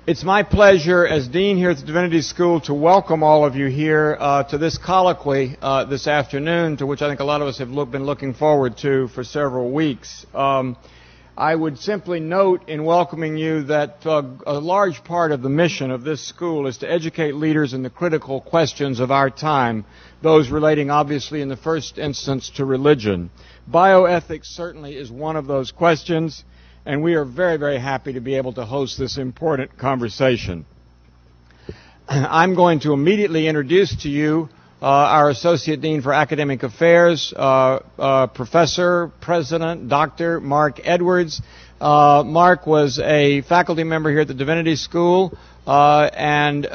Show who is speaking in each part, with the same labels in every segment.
Speaker 1: It's my pleasure as Dean here at the Divinity School to welcome all of you here to this colloquy this afternoon, to which I think a lot of us have been looking forward to for several weeks. I would simply note in welcoming you that a large part of the mission of this school is to educate leaders in the critical questions of our time, those relating obviously in the first instance to religion. Bioethics certainly is one of those questions, and we are very, very happy to be able to host this important conversation. I'm going to immediately introduce to you our Associate Dean for Academic Affairs, Professor, President, Dr. Mark Edwards. Mark was a faculty member here at the Divinity School and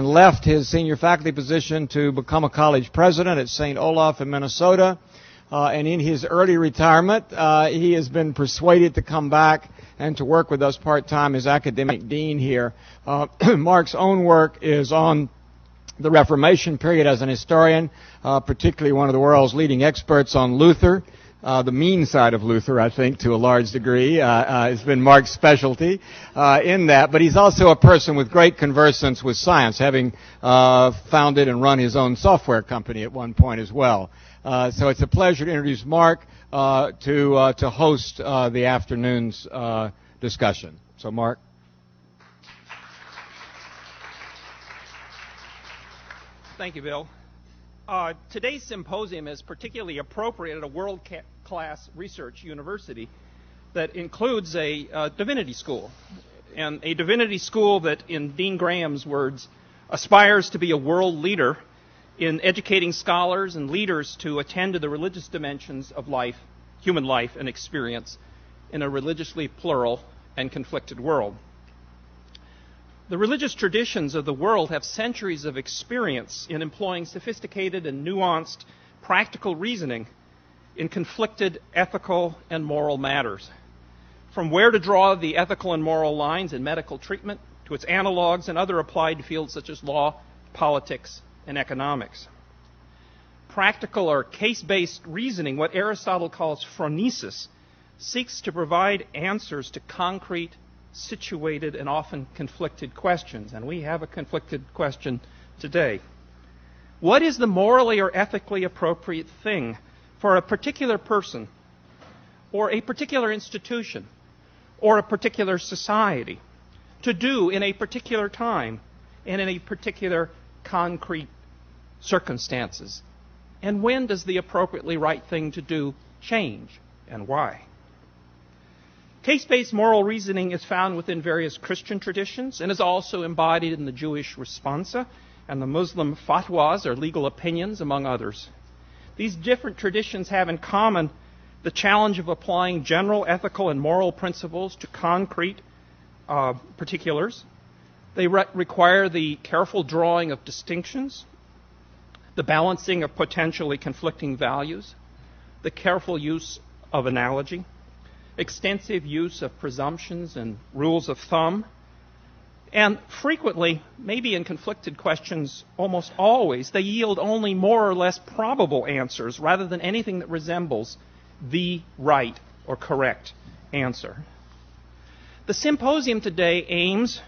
Speaker 1: left his senior faculty position to become a college president at St. Olaf in Minnesota. And in his early retirement, he has been persuaded to come back and to work with us part-time as academic dean here. Mark's own work is on the Reformation period as an historian, particularly one of the world's leading experts on Luther. The mean side of Luther, I think, to a large degree, has been Mark's specialty in that. But he's also a person with great conversance with science, having founded and run his own software company at one point as well. So it's a pleasure to introduce Mark to host the afternoon's discussion. So, Mark.
Speaker 2: Thank you, Bill. Today's symposium is particularly appropriate at a world-class research university that includes a divinity school, and a divinity school that, in Dean Graham's words, aspires to be a world leader in educating scholars and leaders to attend to the religious dimensions of life, human life and experience in a religiously plural and conflicted world. The religious traditions of the world have centuries of experience in employing sophisticated and nuanced practical reasoning in conflicted ethical and moral matters. From where to draw the ethical and moral lines in medical treatment to its analogs in other applied fields such as law, politics, and economics. Practical or case-based reasoning, what Aristotle calls phronesis, seeks to provide answers to concrete, situated, and often conflicted questions. And we have a conflicted question today. What is the morally or ethically appropriate thing for a particular person, or a particular institution, or a particular society to do in a particular time and in a particular concrete circumstances? And when does the appropriately right thing to do change, and why? Case-based moral reasoning is found within various Christian traditions and is also embodied in the Jewish responsa and the Muslim fatwas, or legal opinions, among others. These different traditions have in common the challenge of applying general ethical and moral principles to concrete particulars. They require the careful drawing of distinctions, the balancing of potentially conflicting values, the careful use of analogy, extensive use of presumptions and rules of thumb, and frequently, maybe in conflicted questions, almost always, they yield only more or less probable answers rather than anything that resembles the right or correct answer. The symposium today aims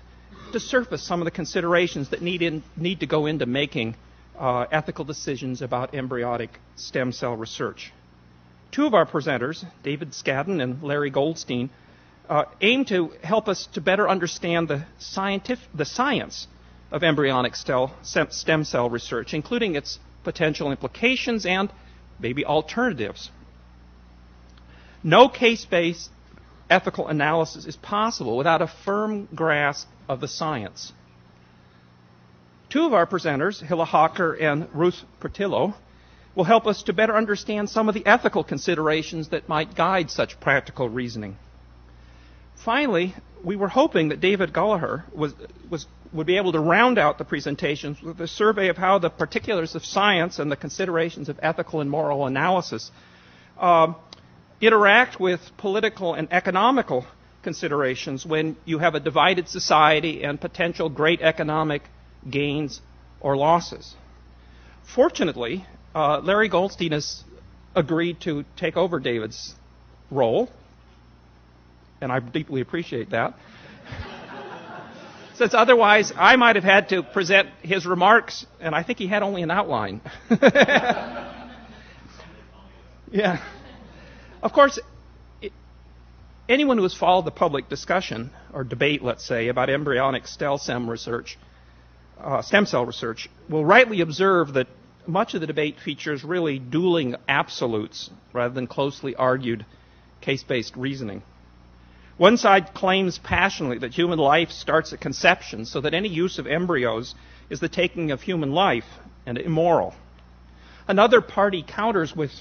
Speaker 2: to surface some of the considerations that need to go into making ethical decisions about embryonic stem cell research. Two of our presenters, David Scadden and Larry Goldstein, aim to help us to better understand the science of embryonic stem cell research, including its potential implications and maybe alternatives. No case-based ethical analysis is possible without a firm grasp of the science. Two of our presenters, Hille Haker and Ruth Purtilo, will help us to better understand some of the ethical considerations that might guide such practical reasoning. Finally, we were hoping that David Gollaher would be able to round out the presentations with a survey of how the particulars of science and the considerations of ethical and moral analysis interact with political and economical considerations when you have a divided society and potential great economic gains or losses. Fortunately, Larry Goldstein has agreed to take over David's role, and I deeply appreciate that. since otherwise I might have had to present his remarks, and I think he had only an outline. Yeah. Of course, anyone who has followed the public discussion or debate, let's say, about embryonic stem cell research will rightly observe that much of the debate features really dueling absolutes rather than closely argued case-based reasoning. One side claims passionately that human life starts at conception, so that any use of embryos is the taking of human life and immoral. Another party counters with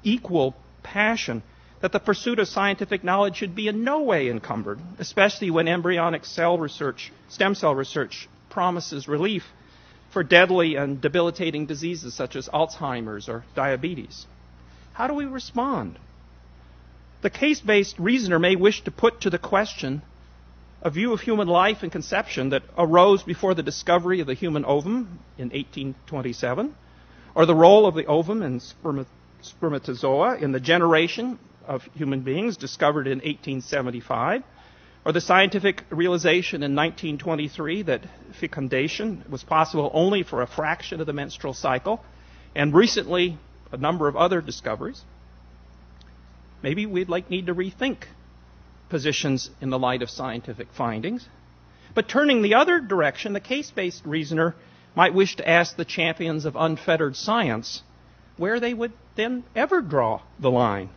Speaker 2: equal passion that the pursuit of scientific knowledge should be in no way encumbered, especially when embryonic stem cell research promises relief for deadly and debilitating diseases such as Alzheimer's or diabetes. How do we respond? The case-based reasoner may wish to put to the question a view of human life and conception that arose before the discovery of the human ovum in 1827, or the role of the ovum and spermatozoa in the generation of human beings discovered in 1875, or the scientific realization in 1923 that fecundation was possible only for a fraction of the menstrual cycle, and recently a number of other discoveries. Maybe we'd need to rethink positions in the light of scientific findings. But turning the other direction, the case-based reasoner might wish to ask the champions of unfettered science where they would then ever draw the line.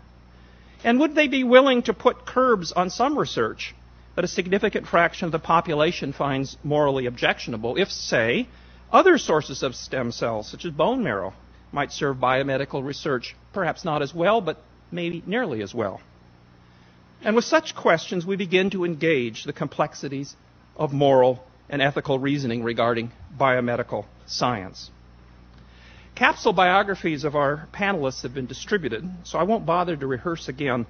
Speaker 2: And would they be willing to put curbs on some research that a significant fraction of the population finds morally objectionable if, say, other sources of stem cells, such as bone marrow, might serve biomedical research, perhaps not as well, but maybe nearly as well? And with such questions, we begin to engage the complexities of moral and ethical reasoning regarding biomedical science. Capsule biographies of our panelists have been distributed, so I won't bother to rehearse again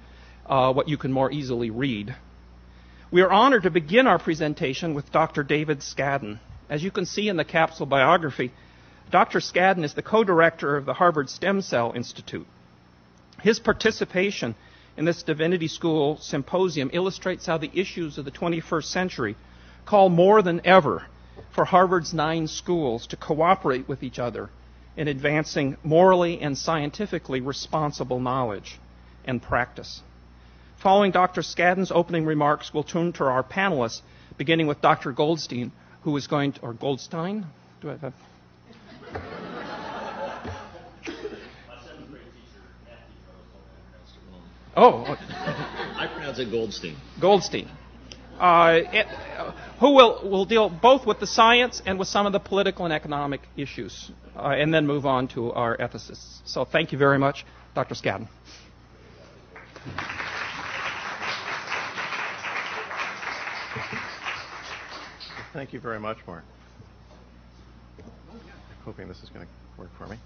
Speaker 2: what you can more easily read. We are honored to begin our presentation with Dr. David Scadden. As you can see in the capsule biography, Dr. Scadden is the co-director of the Harvard Stem Cell Institute. His participation in this Divinity School symposium illustrates how the issues of the 21st century call more than ever for Harvard's 9 schools to cooperate with each other in advancing morally and scientifically responsible knowledge and practice. Following Dr. Scadden's opening remarks, we'll turn to our panelists, beginning with Dr. Goldstein, who is going to, or Goldstein? Do I have? Oh.
Speaker 3: I pronounce it Goldstein.
Speaker 2: Goldstein. Who will deal both with the science and with some of the political and economic issues, and then move on to our ethicists. So thank you very much, Dr. Scadden.
Speaker 4: Thank you very much, Mark. I'm hoping this is going to work for me.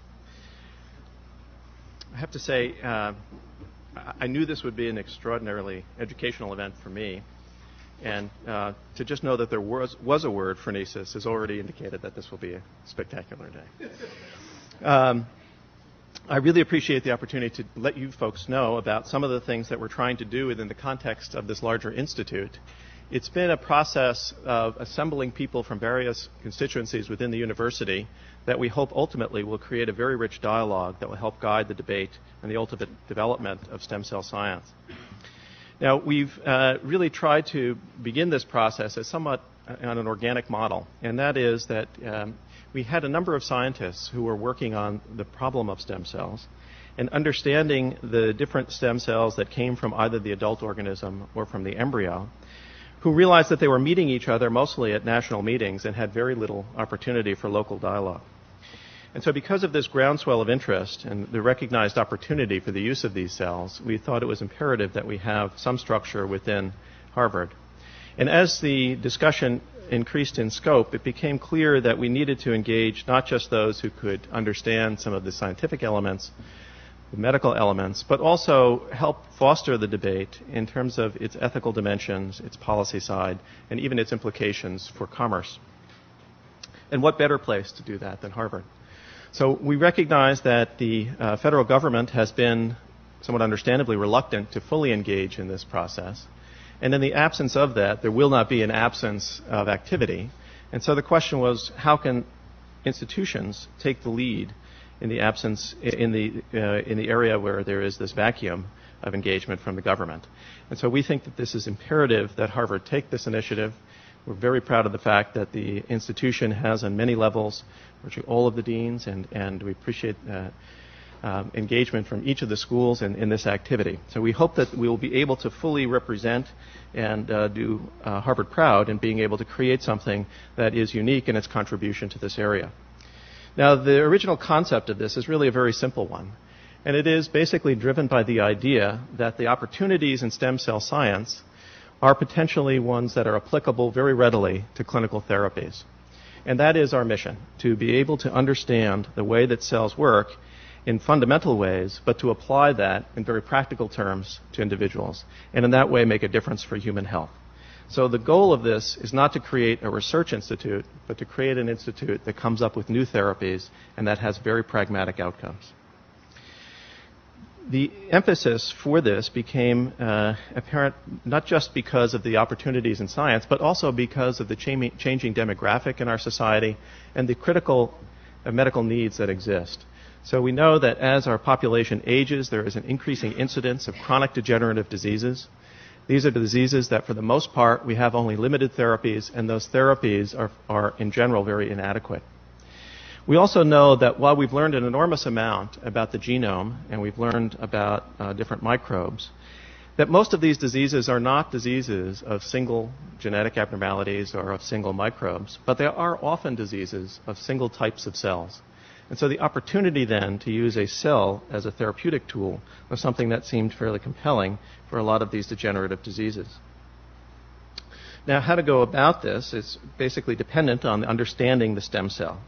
Speaker 4: I have to say, I knew this would be an extraordinarily educational event for me, and to just know that there was a word, phronesis, has already indicated that this will be a spectacular day. I really appreciate the opportunity to let you folks know about some of the things that we're trying to do within the context of this larger institute. It's been a process of assembling people from various constituencies within the university that we hope ultimately will create a very rich dialogue that will help guide the debate and the ultimate development of stem cell science. Now, we've really tried to begin this process as somewhat on an organic model, and that is that we had a number of scientists who were working on the problem of stem cells and understanding the different stem cells that came from either the adult organism or from the embryo, who realized that they were meeting each other mostly at national meetings and had very little opportunity for local dialogue. And so because of this groundswell of interest and the recognized opportunity for the use of these cells, we thought it was imperative that we have some structure within Harvard. And as the discussion increased in scope, it became clear that we needed to engage not just those who could understand some of the scientific elements, the medical elements, but also help foster the debate in terms of its ethical dimensions, its policy side, and even its implications for commerce. And what better place to do that than Harvard? So we recognize that the federal government has been somewhat understandably reluctant to fully engage in this process. And in the absence of that, there will not be an absence of activity. And so the question was, how can institutions take the lead in the absence, in the area where there is this vacuum of engagement from the government? And so we think that this is imperative that Harvard take this initiative. We're very proud of the fact that the institution has on many levels, virtually all of the deans, and we appreciate engagement from each of the schools in this activity. So we hope that we will be able to fully represent and do Harvard proud in being able to create something that is unique in its contribution to this area. Now, the original concept of this is really a very simple one, and it is basically driven by the idea that the opportunities in stem cell science are potentially ones that are applicable very readily to clinical therapies. And that is our mission, to be able to understand the way that cells work in fundamental ways, but to apply that in very practical terms to individuals, and in that way make a difference for human health. So the goal of this is not to create a research institute, but to create an institute that comes up with new therapies and that has very pragmatic outcomes. The emphasis for this became apparent not just because of the opportunities in science, but also because of the changing demographic in our society and the critical medical needs that exist. So we know that as our population ages, there is an increasing incidence of chronic degenerative diseases. These are the diseases that, for the most part, we have only limited therapies, and those therapies are in general, very inadequate. We also know that while we've learned an enormous amount about the genome, and we've learned about different microbes, that most of these diseases are not diseases of single genetic abnormalities or of single microbes, but they are often diseases of single types of cells. And so the opportunity then to use a cell as a therapeutic tool was something that seemed fairly compelling for a lot of these degenerative diseases. Now, how to go about this is basically dependent on understanding the stem cell.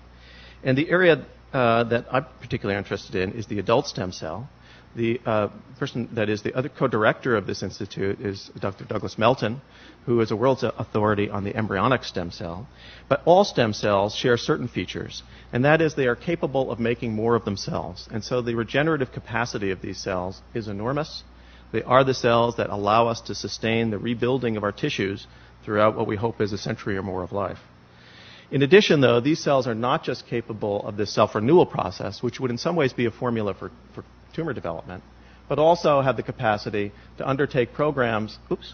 Speaker 4: And the area that I'm particularly interested in is the adult stem cell. The person that is the other co-director of this institute is Dr. Douglas Melton, who is a world authority on the embryonic stem cell. But all stem cells share certain features, and that is they are capable of making more of themselves. And so the regenerative capacity of these cells is enormous. They are the cells that allow us to sustain the rebuilding of our tissues throughout what we hope is a century or more of life. In addition, though, these cells are not just capable of this self-renewal process, which would in some ways be a formula for tumor development, but also have the capacity to undertake programs. Oops.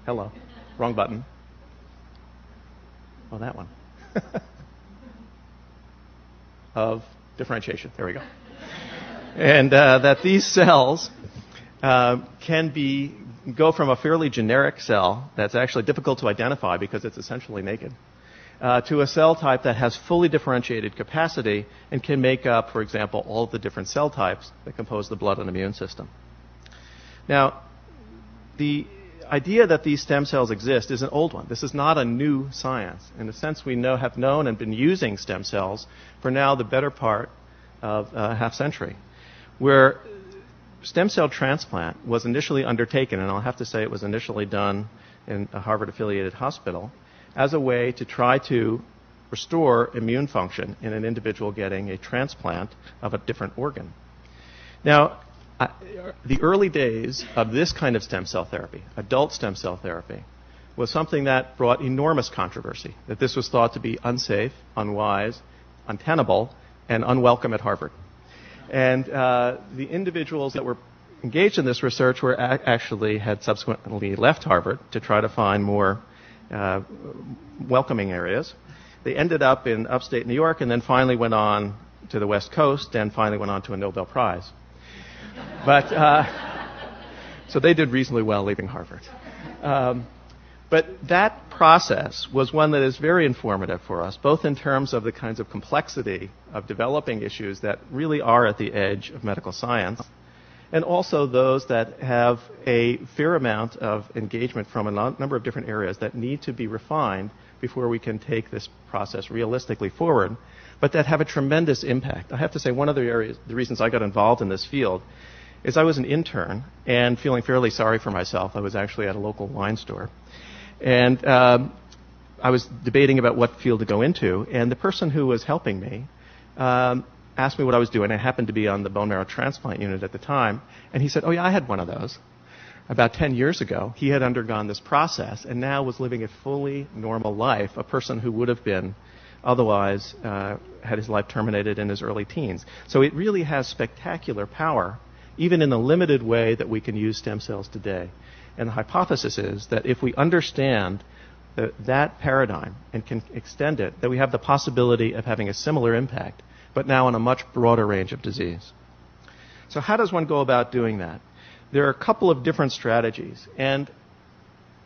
Speaker 4: Hello. Wrong button. Oh, that one. Of differentiation. There we go. And that these cells can go from a fairly generic cell that's actually difficult to identify because it's essentially naked, to a cell type that has fully differentiated capacity and can make up, for example, all of the different cell types that compose the blood and immune system. Now, the idea that these stem cells exist is an old one. This is not a new science. In a sense, we have known and been using stem cells for now the better part of a half-century, where stem cell transplant was initially undertaken, and I'll have to say it was initially done in a Harvard-affiliated hospital, as a way to try to restore immune function in an individual getting a transplant of a different organ. Now, the early days of this kind of stem cell therapy, adult stem cell therapy, was something that brought enormous controversy, that this was thought to be unsafe, unwise, untenable, and unwelcome at Harvard. And the individuals that were engaged in this research actually had subsequently left Harvard to try to find more welcoming areas. They ended up in upstate New York and then finally went on to the West Coast and finally went on to a Nobel Prize. But so they did reasonably well leaving Harvard. But that process was one that is very informative for us, both in terms of the kinds of complexity of developing issues that really are at the edge of medical science, and also those that have a fair amount of engagement from a number of different areas that need to be refined before we can take this process realistically forward, but that have a tremendous impact. I have to say one of the reasons I got involved in this field is I was an intern and feeling fairly sorry for myself. I was actually at a local wine store. And I was debating about what field to go into, and the person who was helping me asked me what I was doing. I happened to be on the bone marrow transplant unit at the time, and he said, "Oh yeah, I had one of those." About 10 years ago, he had undergone this process and now was living a fully normal life, a person who would have been otherwise had his life terminated in his early teens. So it really has spectacular power, even in the limited way that we can use stem cells today. And the hypothesis is that if we understand that paradigm and can extend it, that we have the possibility of having a similar impact, but now on a much broader range of disease. So how does one go about doing that? There are a couple of different strategies, and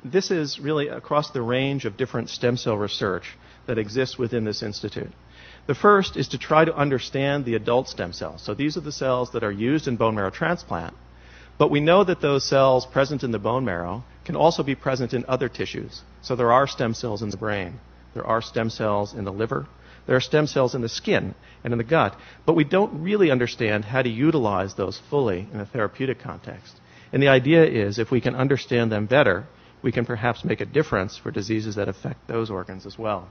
Speaker 4: this is really across the range of different stem cell research that exists within this institute. The first is to try to understand the adult stem cells. So these are the cells that are used in bone marrow transplant, but we know that those cells present in the bone marrow can also be present in other tissues. So there are stem cells in the brain, there are stem cells in the liver, there are stem cells in the skin and in the gut, but we don't really understand how to utilize those fully in a therapeutic context. And the idea is if we can understand them better, we can perhaps make a difference for diseases that affect those organs as well.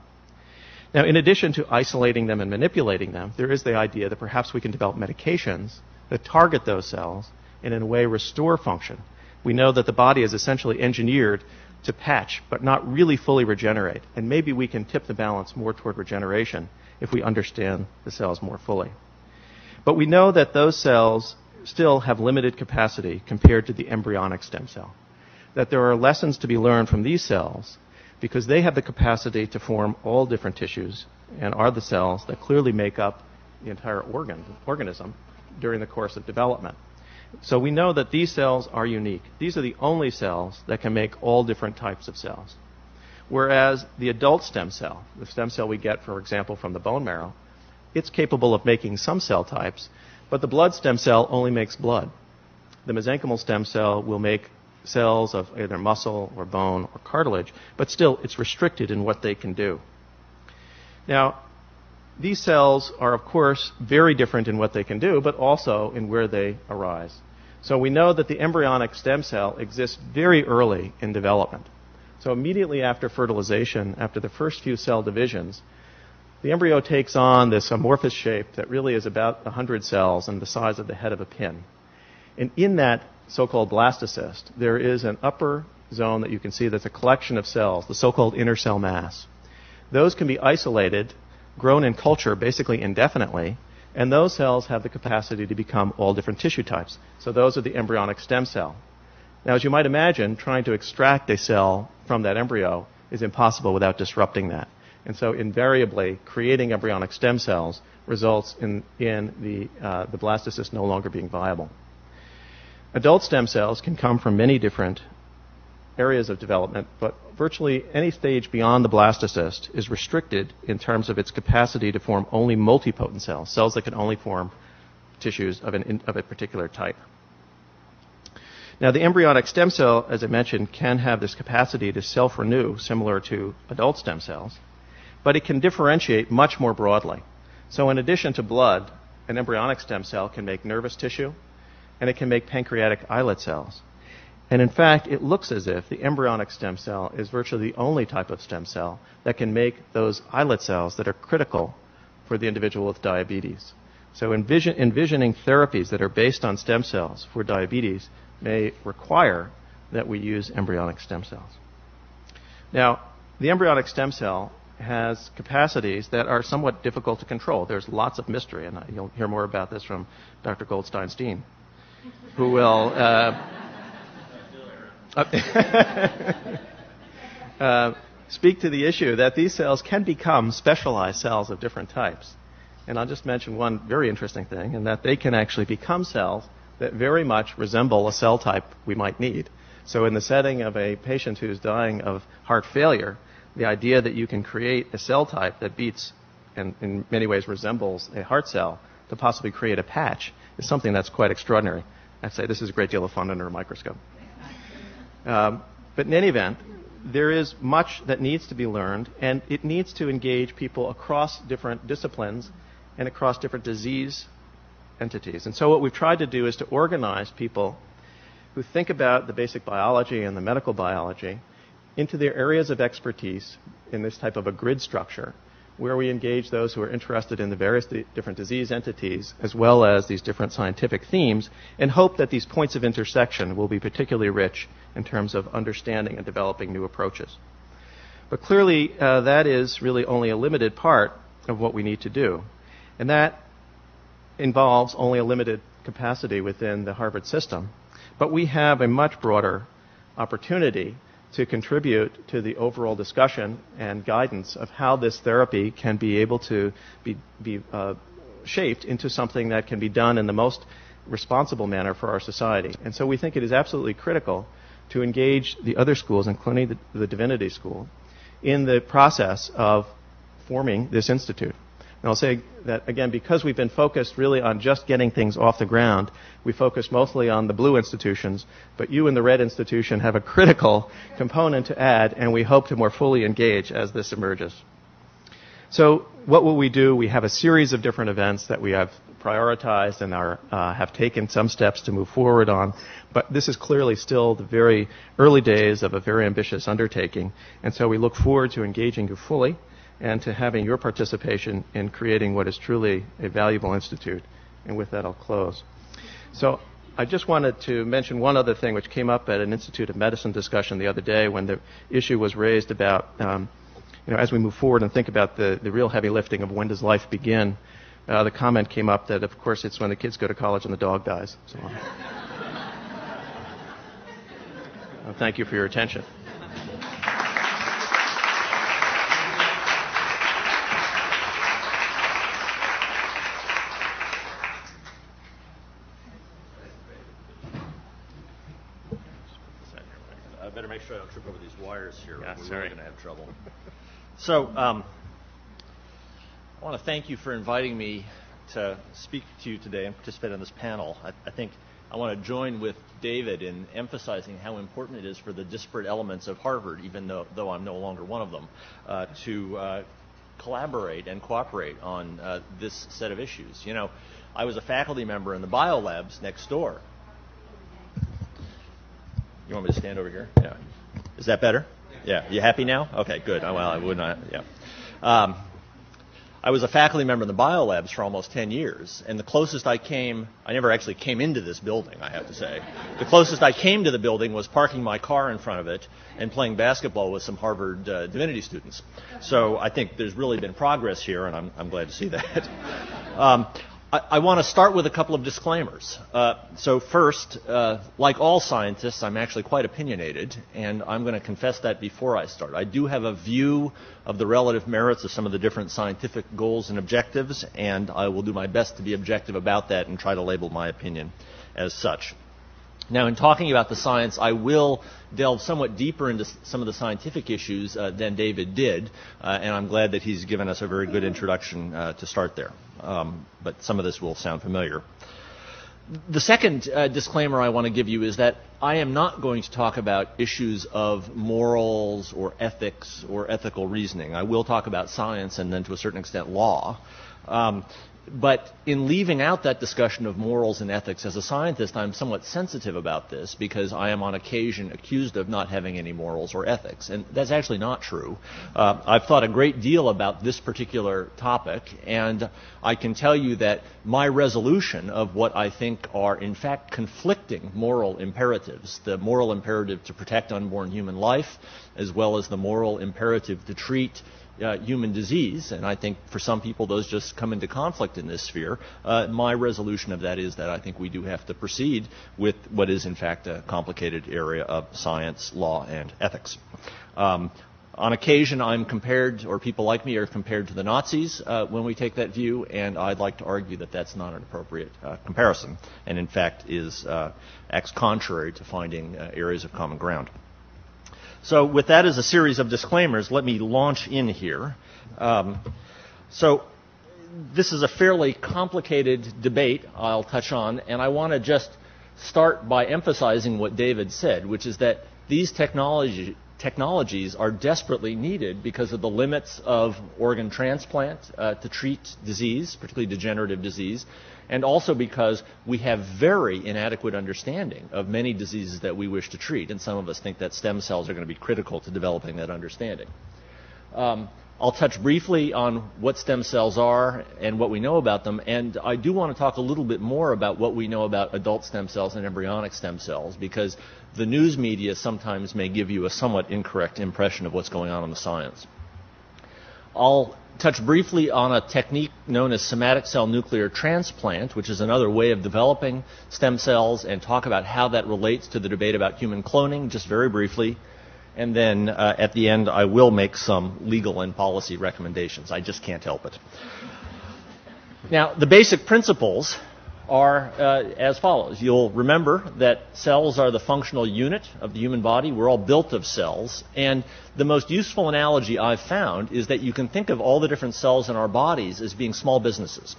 Speaker 4: Now, in addition to isolating them and manipulating them, there is the idea that perhaps we can develop medications that target those cells and in a way restore function. We know that the body is essentially engineered to patch, but not really fully regenerate. And maybe we can tip the balance more toward regeneration if we understand the cells more fully. But we know that those cells still have limited capacity compared to the embryonic stem cell. That there are lessons to be learned from these cells because they have the capacity to form all different tissues and are the cells that clearly make up the entire organism during the course of development. So we know that these cells are unique. These are the only cells that can make all different types of cells. Whereas the adult stem cell, the stem cell we get, for example, from the bone marrow, it's capable of making some cell types, but the blood stem cell only makes blood. The mesenchymal stem cell will make cells of either muscle or bone or cartilage, but still it's restricted in what they can do. Now, these cells are, of course, very different in what they can do, but also in where they arise. So we know that the embryonic stem cell exists very early in development. So immediately after fertilization, after the first few cell divisions, the embryo takes on this amorphous shape that really is about 100 cells and the size of the head of a pin. And in that so-called blastocyst, there is an upper zone that you can see that's a collection of cells, the so-called inner cell mass. Those can be isolated, grown in culture basically indefinitely, and those cells have the capacity to become all different tissue types. So those are the embryonic stem cell. Now, as you might imagine, trying to extract a cell from that embryo is impossible without disrupting that. And so invariably, creating embryonic stem cells results in the blastocyst no longer being viable. Adult stem cells can come from many different areas of development, but virtually any stage beyond the blastocyst is restricted in terms of its capacity to form only multipotent cells, cells that can only form tissues of a particular type. Now, the embryonic stem cell, as I mentioned, can have this capacity to self-renew, similar to adult stem cells, but it can differentiate much more broadly. So in addition to blood, an embryonic stem cell can make nervous tissue, and it can make pancreatic islet cells. And in fact, it looks as if the embryonic stem cell is virtually the only type of stem cell that can make those islet cells that are critical for the individual with diabetes. So envisioning therapies that are based on stem cells for diabetes may require that we use embryonic stem cells. Now, the embryonic stem cell has capacities that are somewhat difficult to control. There's lots of mystery, and you'll hear more about this from Dr. Goldstein, who will speak to the issue that these cells can become specialized cells of different types. And I'll just mention one very interesting thing, in that they can actually become cells that very much resemble a cell type we might need. So in the setting of a patient who's dying of heart failure, the idea that you can create a cell type that beats and in many ways resembles a heart cell to possibly create a patch is something that's quite extraordinary. I'd say this is a great deal of fun under a microscope. But in any event, there is much that needs to be learned, and it needs to engage people across different disciplines and across different disease entities. And so what we've tried to do is to organize people who think about the basic biology and the medical biology into their areas of expertise in this type of a grid structure where we engage those who are interested in the various different disease entities as well as these different scientific themes, and hope that these points of intersection will be particularly rich in terms of understanding and developing new approaches. But clearly, that is really only a limited part of what we need to do. And that involves only a limited capacity within the Harvard system. But we have a much broader opportunity to contribute to the overall discussion and guidance of how this therapy can be able to be shaped into something that can be done in the most responsible manner for our society. And so we think it is absolutely critical to engage the other schools, including the Divinity School, in the process of forming this institute. And I'll say that, again, because we've been focused really on just getting things off the ground, we focus mostly on the blue institutions, but you in the red institution have a critical component to add, and we hope to more fully engage as this emerges. So what will we do? We have a series of different events that we have prioritized and have taken some steps to move forward on, but this is clearly still the very early days of a very ambitious undertaking, and so we look forward to engaging you fully and to having your participation in creating what is truly a valuable institute. And with that, I'll close. So I just wanted to mention one other thing which came up at an Institute of Medicine discussion the other day when the issue was raised about, as we move forward and think about the real heavy lifting of when does life begin, the comment came up that, of course, it's when the kids go to college and the dog dies. So, thank you for your attention.
Speaker 3: Make sure I don't trip over these wires here.
Speaker 4: Yeah,
Speaker 3: We're
Speaker 4: sorry.
Speaker 3: really going to have trouble. So I want to thank you for inviting me to speak to you today and participate in this panel. I think I want to join with David in emphasizing how important it is for the disparate elements of Harvard, even though I'm no longer one of them, to collaborate and cooperate on this set of issues. You know, I was a faculty member in the biolabs next door. You want me to stand over here? Yeah. Is that better? Yeah. You happy now? Okay, good. Well, I would not. Yeah. I was a faculty member in the biolabs for almost 10 years, and the closest I never actually came into this building, I have to say. The closest I came to the building was parking my car in front of it and playing basketball with some Harvard Divinity students. So I think there's really been progress here, and I'm glad to see that. I want to start with a couple of disclaimers. So first, like all scientists, I'm actually quite opinionated, and I'm going to confess that before I start. I do have a view of the relative merits of some of the different scientific goals and objectives, and I will do my best to be objective about that and try to label my opinion as such. Now, in talking about the science, I will delve somewhat deeper into some of the scientific issues than David did, and I'm glad that he's given us a very good introduction to start there. But some of this will sound familiar. The second disclaimer I want to give you is that I am not going to talk about issues of morals or ethics or ethical reasoning. I will talk about science and then to a certain extent law. But in leaving out that discussion of morals and ethics, as a scientist, I'm somewhat sensitive about this because I am on occasion accused of not having any morals or ethics. And that's actually not true. I've thought a great deal about this particular topic, and I can tell you that my resolution of what I think are, in fact, conflicting moral imperatives, the moral imperative to protect unborn human life, as well as the moral imperative to treat human disease, and I think for some people those just come into conflict in this sphere. My resolution of that is that I think we do have to proceed with what is in fact a complicated area of science, law, and ethics. On occasion I'm compared, or people like me are compared to the Nazis when we take that view, and I'd like to argue that that's not an appropriate comparison, and in fact acts contrary to finding areas of common ground. So with that as a series of disclaimers, let me launch in here. So this is a fairly complicated debate I'll touch on, and I want to just start by emphasizing what David said, which is that these technologies are desperately needed because of the limits of organ transplant to treat disease, particularly degenerative disease, and also because we have very inadequate understanding of many diseases that we wish to treat, and some of us think that stem cells are going to be critical to developing that understanding. I'll touch briefly on what stem cells are and what we know about them, and I do want to talk a little bit more about what we know about adult stem cells and embryonic stem cells, because the news media sometimes may give you a somewhat incorrect impression of what's going on in the science. I'll touch briefly on a technique known as somatic cell nuclear transplant, which is another way of developing stem cells, and talk about how that relates to the debate about human cloning, just very briefly. And then at the end, I will make some legal and policy recommendations. I just can't help it. Now, the basic principles are as follows. You'll remember that cells are the functional unit of the human body. We're all built of cells. And the most useful analogy I've found is that you can think of all the different cells in our bodies as being small businesses.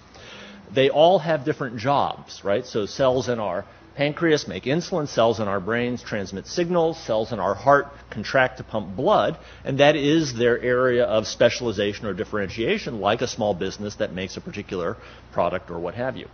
Speaker 3: They all have different jobs, right? So cells in our pancreas make insulin, cells in our brains transmit signals, cells in our heart contract to pump blood, and that is their area of specialization or differentiation, like a small business that makes a particular product or what have you.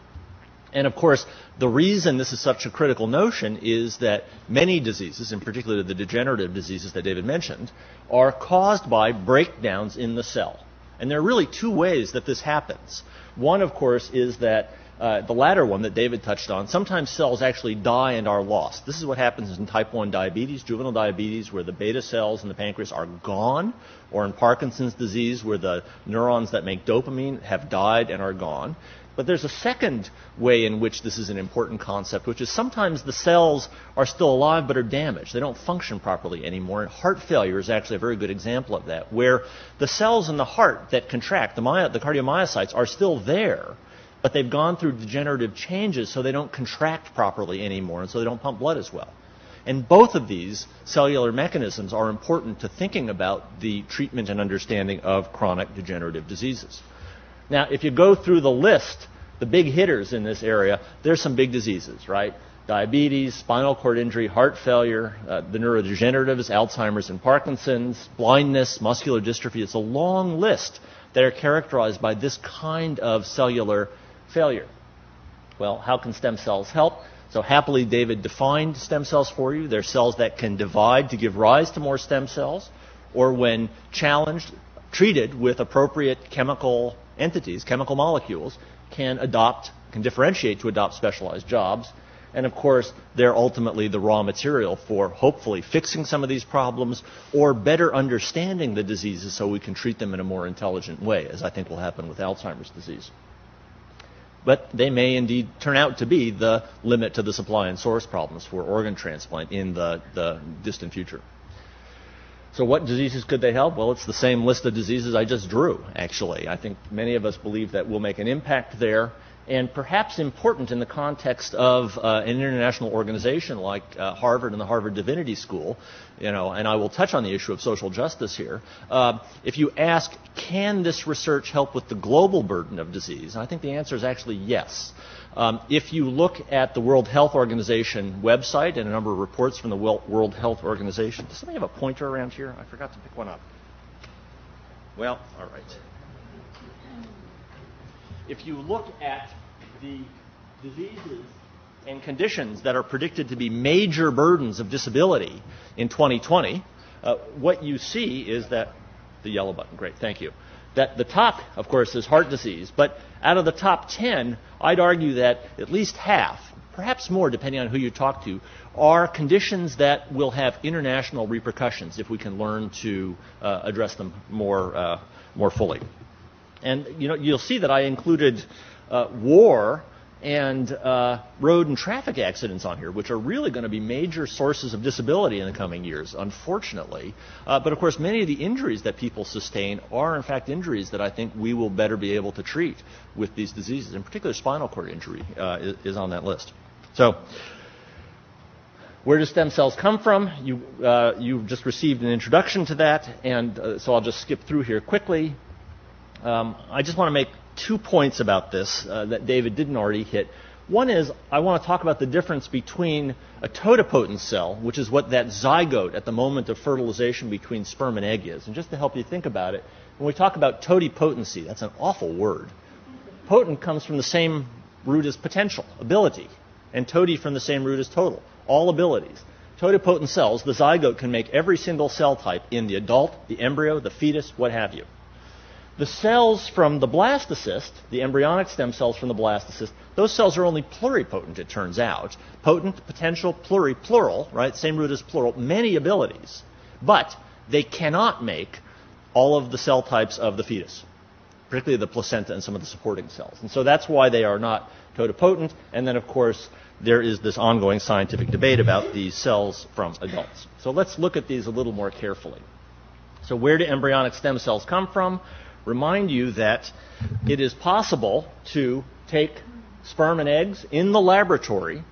Speaker 3: And of course, the reason this is such a critical notion is that many diseases, in particular the degenerative diseases that David mentioned, are caused by breakdowns in the cell. And there are really two ways that this happens. One, of course, is that the latter one that David touched on, sometimes cells actually die and are lost. This is what happens in type 1 diabetes, juvenile diabetes, where the beta cells in the pancreas are gone, or in Parkinson's disease, where the neurons that make dopamine have died and are gone. But there's a second way in which this is an important concept, which is sometimes the cells are still alive but are damaged. They don't function properly anymore. And heart failure is actually a very good example of that, where the cells in the heart that contract, the cardiomyocytes, are still there, but they've gone through degenerative changes so they don't contract properly anymore, and so they don't pump blood as well. And both of these cellular mechanisms are important to thinking about the treatment and understanding of chronic degenerative diseases. Now, if you go through the list, the big hitters in this area, there's some big diseases, right? Diabetes, spinal cord injury, heart failure, the neurodegeneratives, Alzheimer's and Parkinson's, blindness, muscular dystrophy. It's a long list that are characterized by this kind of cellular failure. Well, how can stem cells help? So happily, David defined stem cells for you. They're cells that can divide to give rise to more stem cells, or when challenged, treated with appropriate chemical entities, chemical molecules, can differentiate to adopt specialized jobs. And of course, they're ultimately the raw material for hopefully fixing some of these problems or better understanding the diseases so we can treat them in a more intelligent way, as I think will happen with Alzheimer's disease. But they may indeed turn out to be the limit to the supply and source problems for organ transplant in the distant future. So what diseases could they help? Well, it's the same list of diseases I just drew, actually. I think many of us believe that we'll make an impact there, and perhaps important in the context of an international organization like Harvard and the Harvard Divinity School, and I will touch on the issue of social justice here. If you ask, can this research help with the global burden of disease? I think the answer is actually yes. If you look at the World Health Organization website and a number of reports from the World Health Organization, does somebody have a pointer around here? I forgot to pick one up. Well, all right. If you look at the diseases and conditions that are predicted to be major burdens of disability in 2020, what you see is that the yellow button, great, thank you, that the top, of course, is heart disease, but out of the top 10, I'd argue that at least half, perhaps more depending on who you talk to, are conditions that will have international repercussions if we can learn to address them more fully. And you'll see that I included war and road and traffic accidents on here, which are really going to be major sources of disability in the coming years, unfortunately. But of course, many of the injuries that people sustain are in fact injuries that I think we will better be able to treat with these diseases. In particular, spinal cord injury is on that list. So, where do stem cells come from? You've just received an introduction to that, and so I'll just skip through here quickly. I just want to make 2 points about this that David didn't already hit. One is I want to talk about the difference between a totipotent cell, which is what that zygote at the moment of fertilization between sperm and egg is. And just to help you think about it, when we talk about totipotency, that's an awful word. Potent comes from the same root as potential, ability, and toti from the same root as total, all abilities. totipotent cells, the zygote can make every single cell type in the adult, the embryo, the fetus, what have you. The cells from the blastocyst, the embryonic stem cells from the blastocyst, those cells are only pluripotent, it turns out. Potent, potential, plural, right? Same root as plural, many abilities. But they cannot make all of the cell types of the fetus, particularly the placenta and some of the supporting cells. And so that's why they are not totipotent. And then, of course, there is this ongoing scientific debate about these cells from adults. So let's look at these a little more carefully. So where do embryonic stem cells come from? Remind you that it is possible to take sperm and eggs in the laboratory,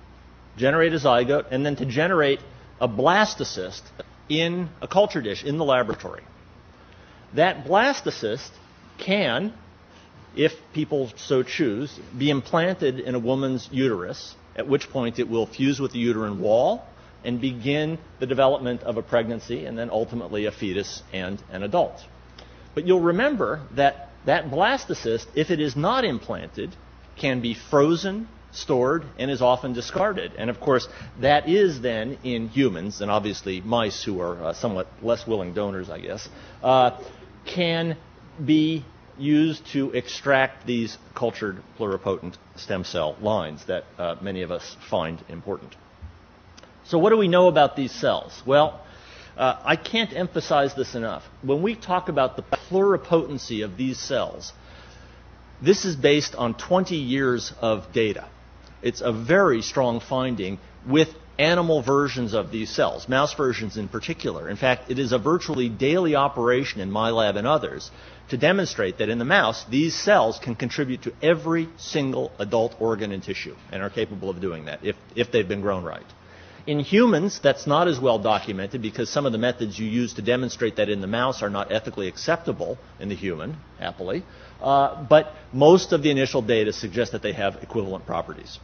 Speaker 3: generate a zygote, and then to generate a blastocyst in a culture dish in the laboratory. That blastocyst can, if people so choose, be implanted in a woman's uterus, at which point it will fuse with the uterine wall and begin the development of a pregnancy and then ultimately a fetus and an adult. But you'll remember that that blastocyst, if it is not implanted, can be frozen, stored, and is often discarded. And of course, that is then in humans, and obviously mice who are somewhat less willing donors, I guess, can be used to extract these cultured pluripotent stem cell lines that many of us find important. So what do we know about these cells? Well, I can't emphasize this enough. When we talk about the pluripotency of these cells, this is based on 20 years of data. It's a very strong finding with animal versions of these cells, mouse versions in particular. In fact, it is a virtually daily operation in my lab and others to demonstrate that in the mouse, these cells can contribute to every single adult organ and tissue and are capable of doing that if they've been grown right. In humans, that's not as well documented because some of the methods you use to demonstrate that in the mouse are not ethically acceptable in the human, happily. But most of the initial data suggest that they have equivalent properties.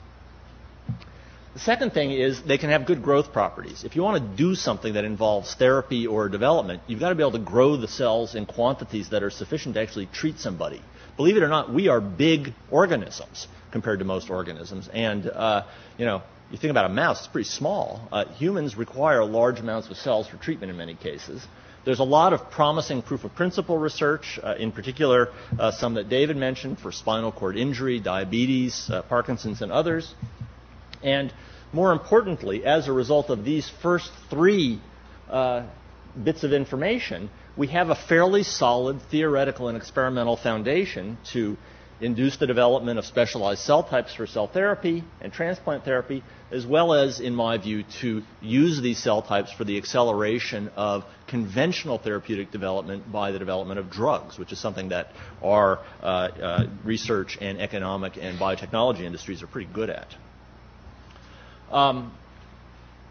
Speaker 3: The second thing is they can have good growth properties. If you want to do something that involves therapy or development, you've got to be able to grow the cells in quantities that are sufficient to actually treat somebody. Believe it or not, we are big organisms compared to most organisms. And, you think about a mouse, it's pretty small. Humans require large amounts of cells for treatment in many cases. There's a lot of promising proof of principle research, in particular some that David mentioned for spinal cord injury, diabetes, Parkinson's, and others. And more importantly, as a result of these first three bits of information, we have a fairly solid theoretical and experimental foundation to induce the development of specialized cell types for cell therapy and transplant therapy, as well as, in my view, to use these cell types for the acceleration of conventional therapeutic development by the development of drugs, which is something that our research and economic and biotechnology industries are pretty good at.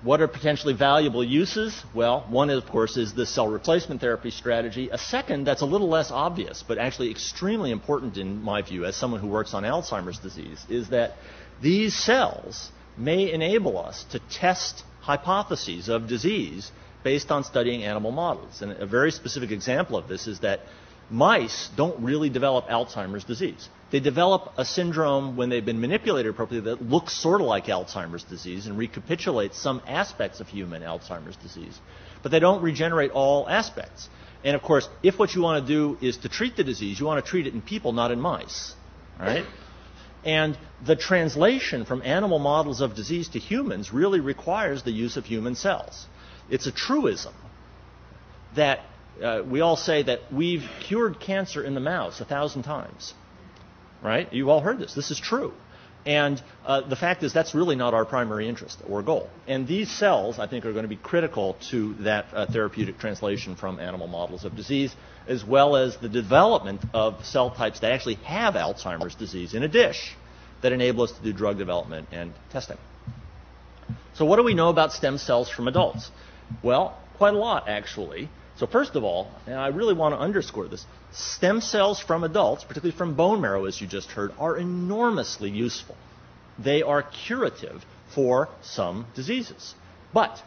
Speaker 3: What are potentially valuable uses? Well, one, of course, is the cell replacement therapy strategy. A second that's a little less obvious, but actually extremely important in my view as someone who works on Alzheimer's disease, is that these cells may enable us to test hypotheses of disease based on studying animal models. And a very specific example of this is that mice don't really develop Alzheimer's disease. They develop a syndrome when they've been manipulated appropriately that looks sort of like Alzheimer's disease and recapitulates some aspects of human Alzheimer's disease. But they don't regenerate all aspects. And of course, if what you want to do is to treat the disease, you want to treat it in people, not in mice. All right? And the translation from animal models of disease to humans really requires the use of human cells. It's a truism that we all say that we've cured cancer in the mouse 1,000 times. Right? You've all heard this. This is true. And the fact is that's really not our primary interest or goal. And these cells, I think, are going to be critical to that therapeutic translation from animal models of disease, as well as the development of cell types that actually have Alzheimer's disease in a dish that enable us to do drug development and testing. So what do we know about stem cells from adults? Well, quite a lot, actually. So first of all, and I really want to underscore this, stem cells from adults, particularly from bone marrow, as you just heard, are enormously useful. They are curative for some diseases. But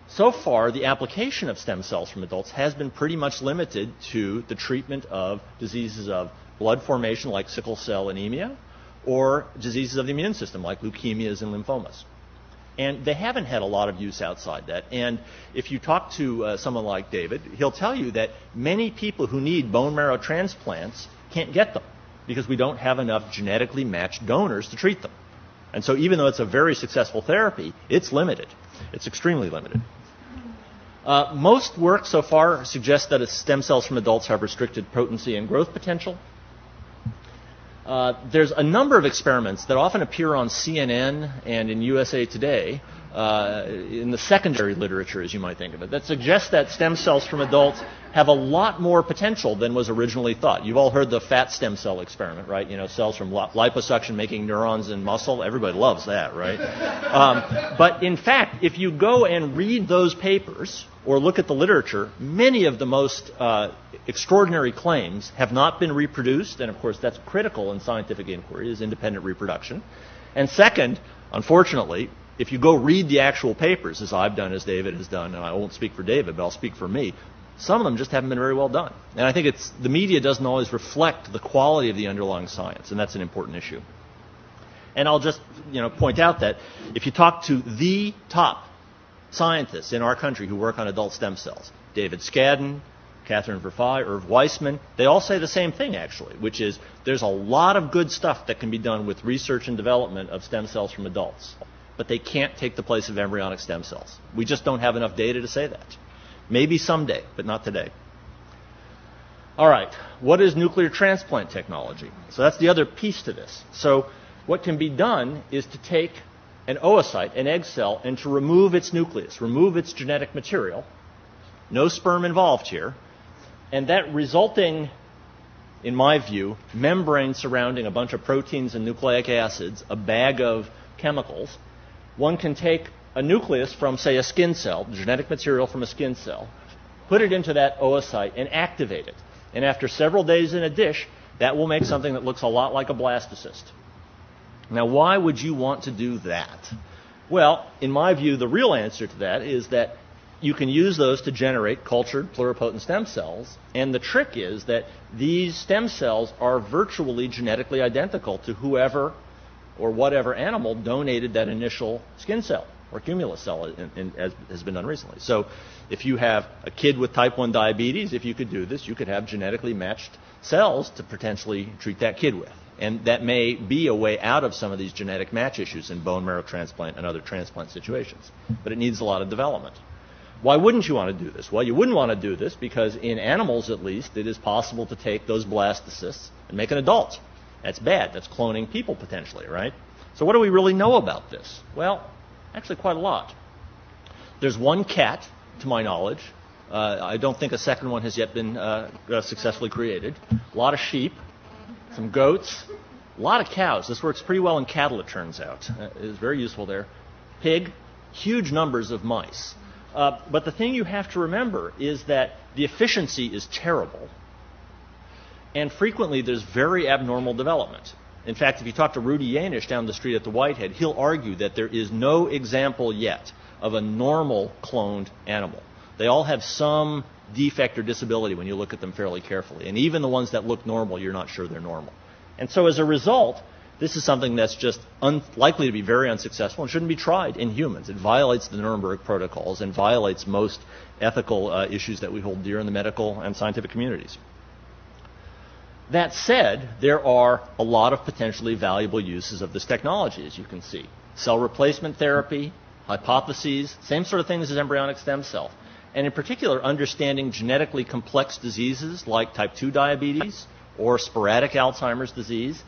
Speaker 3: so far, the application of stem cells from adults has been pretty much limited to the treatment of diseases of blood formation like sickle cell anemia or diseases of the immune system like leukemias and lymphomas. And they haven't had a lot of use outside that. And if you talk to someone like David, he'll tell you that many people who need bone marrow transplants can't get them because we don't have enough genetically matched donors to treat them. And so even though it's a very successful therapy, it's limited. It's extremely limited. Most work so far suggests that stem cells from adults have restricted potency and growth potential. There's a number of experiments that often appear on CNN and in USA Today, in the secondary literature, as you might think of it, that suggests that stem cells from adults have a lot more potential than was originally thought. You've all heard the fat stem cell experiment, right? You know, cells from liposuction making neurons in muscle. Everybody loves that, right? But in fact, if you go and read those papers or look at the literature, many of the most extraordinary claims have not been reproduced, and of course that's critical in scientific inquiry, is independent reproduction. And second, unfortunately, if you go read the actual papers, as I've done, as David has done, and I won't speak for David, but I'll speak for me, some of them just haven't been very well done. And I think the media doesn't always reflect the quality of the underlying science, and that's an important issue. And I'll just point out that if you talk to the top scientists in our country who work on adult stem cells, David Scadden, Catherine Verfey, Irv Weissman, they all say the same thing, actually, which is there's a lot of good stuff that can be done with research and development of stem cells from adults, but they can't take the place of embryonic stem cells. We just don't have enough data to say that. Maybe someday, but not today. All right, what is nuclear transplant technology? So that's the other piece to this. So what can be done is to take an oocyte, an egg cell, and to remove its nucleus, remove its genetic material. No sperm involved here. And that resulting, in my view, membrane surrounding a bunch of proteins and nucleic acids, a bag of chemicals, one can take a nucleus from, say, a skin cell, genetic material from a skin cell, put it into that oocyte and activate it. And after several days in a dish, that will make something that looks a lot like a blastocyst. Now, why would you want to do that? Well, in my view, the real answer to that is that you can use those to generate cultured pluripotent stem cells. And the trick is that these stem cells are virtually genetically identical to whoever or whatever animal donated that initial skin cell or cumulus cell, as has been done recently. So if you have a kid with type 1 diabetes, if you could do this, you could have genetically matched cells to potentially treat that kid with. And that may be a way out of some of these genetic match issues in bone marrow transplant and other transplant situations. But it needs a lot of development. Why wouldn't you want to do this? Well, you wouldn't want to do this because in animals, at least, it is possible to take those blastocysts and make an adult. That's bad. That's cloning people, potentially, right? So what do we really know about this? Well, actually quite a lot. There's one cat, to my knowledge. I don't think a second one has yet been successfully created. A lot of sheep, some goats, a lot of cows. This works pretty well in cattle, it turns out. It's very useful there. Pig, huge numbers of mice. But the thing you have to remember is that the efficiency is terrible. And frequently there's very abnormal development. In fact, if you talk to Rudy Yanish down the street at the Whitehead, he'll argue that there is no example yet of a normal cloned animal. They all have some defect or disability when you look at them fairly carefully. And even the ones that look normal, you're not sure they're normal. And so as a result, this is something that's just likely to be very unsuccessful and shouldn't be tried in humans. It violates the Nuremberg protocols and violates most ethical issues that we hold dear in the medical and scientific communities. That said, there are a lot of potentially valuable uses of this technology, as you can see. Cell replacement therapy, hypotheses, same sort of things as embryonic stem cell. And in particular, understanding genetically complex diseases like type 2 diabetes or sporadic Alzheimer's disease.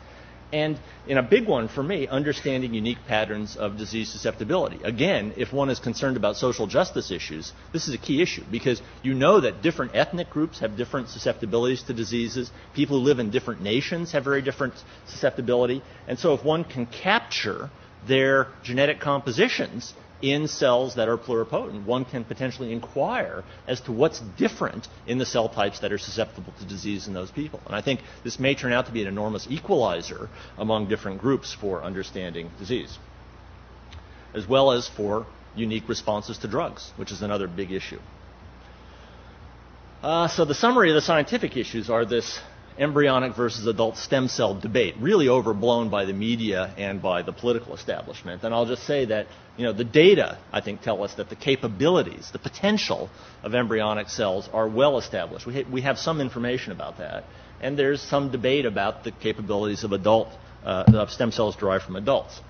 Speaker 3: And in a big one for me, understanding unique patterns of disease susceptibility. Again, if one is concerned about social justice issues, this is a key issue because you know that different ethnic groups have different susceptibilities to diseases. People who live in different nations have very different susceptibility. And so if one can capture their genetic compositions in cells that are pluripotent, one can potentially inquire as to what's different in the cell types that are susceptible to disease in those people. And I think this may turn out to be an enormous equalizer among different groups for understanding disease, as well as for unique responses to drugs, which is another big issue. So the summary of the scientific issues are this embryonic versus adult stem cell debate, really overblown by the media and by the political establishment. And I'll just say that, the data, I think, tell us that the capabilities, the potential of embryonic cells are well established. We have some information about that. And there's some debate about the capabilities of of stem cells derived from adults.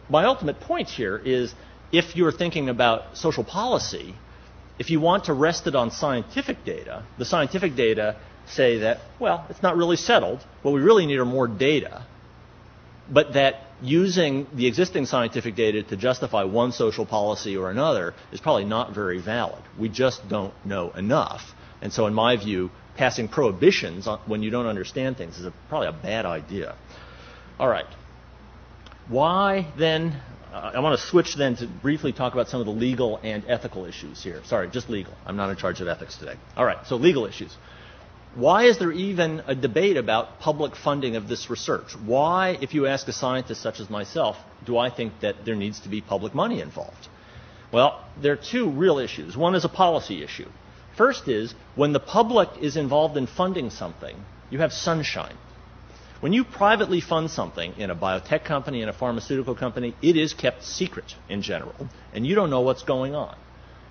Speaker 3: My ultimate point here is, if you're thinking about social policy, if you want to rest it on scientific data, the scientific data say that, well, it's not really settled. What we really need are more data. But that using the existing scientific data to justify one social policy or another is probably not very valid. We just don't know enough. And so in my view, passing prohibitions when you don't understand things is probably a bad idea. All right. Why then? I want to switch then to briefly talk about some of the legal and ethical issues here. Sorry, just legal. I'm not in charge of ethics today. All right, so legal issues. Why is there even a debate about public funding of this research? Why, if you ask a scientist such as myself, do I think that there needs to be public money involved? Well, there are two real issues. One is a policy issue. First is, when the public is involved in funding something, you have sunshine. When you privately fund something in a biotech company, in a pharmaceutical company, it is kept secret in general, and you don't know what's going on.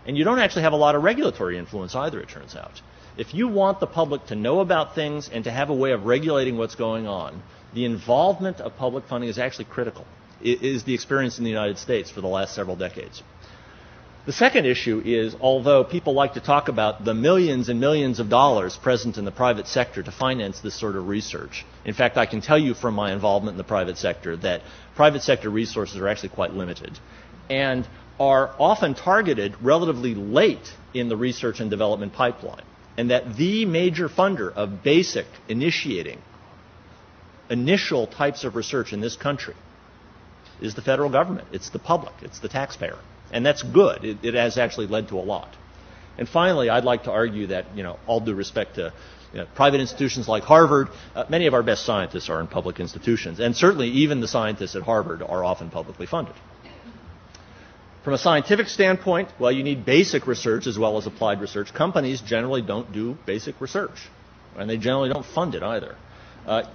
Speaker 3: And you don't actually have a lot of regulatory influence either, it turns out. If you want the public to know about things and to have a way of regulating what's going on, the involvement of public funding is actually critical. It is the experience in the United States for the last several decades. The second issue is, although people like to talk about the millions and millions of dollars present in the private sector to finance this sort of research, in fact, I can tell you from my involvement in the private sector that private sector resources are actually quite limited and are often targeted relatively late in the research and development pipeline, and that the major funder of basic, initial types of research in this country is the federal government. It's the public. It's the taxpayer. And that's good. It has actually led to a lot. And finally, I'd like to argue that, all due respect to private institutions like Harvard, many of our best scientists are in public institutions. And certainly even the scientists at Harvard are often publicly funded. From a scientific standpoint, well, you need basic research as well as applied research. Companies generally don't do basic research, and they generally don't fund it either.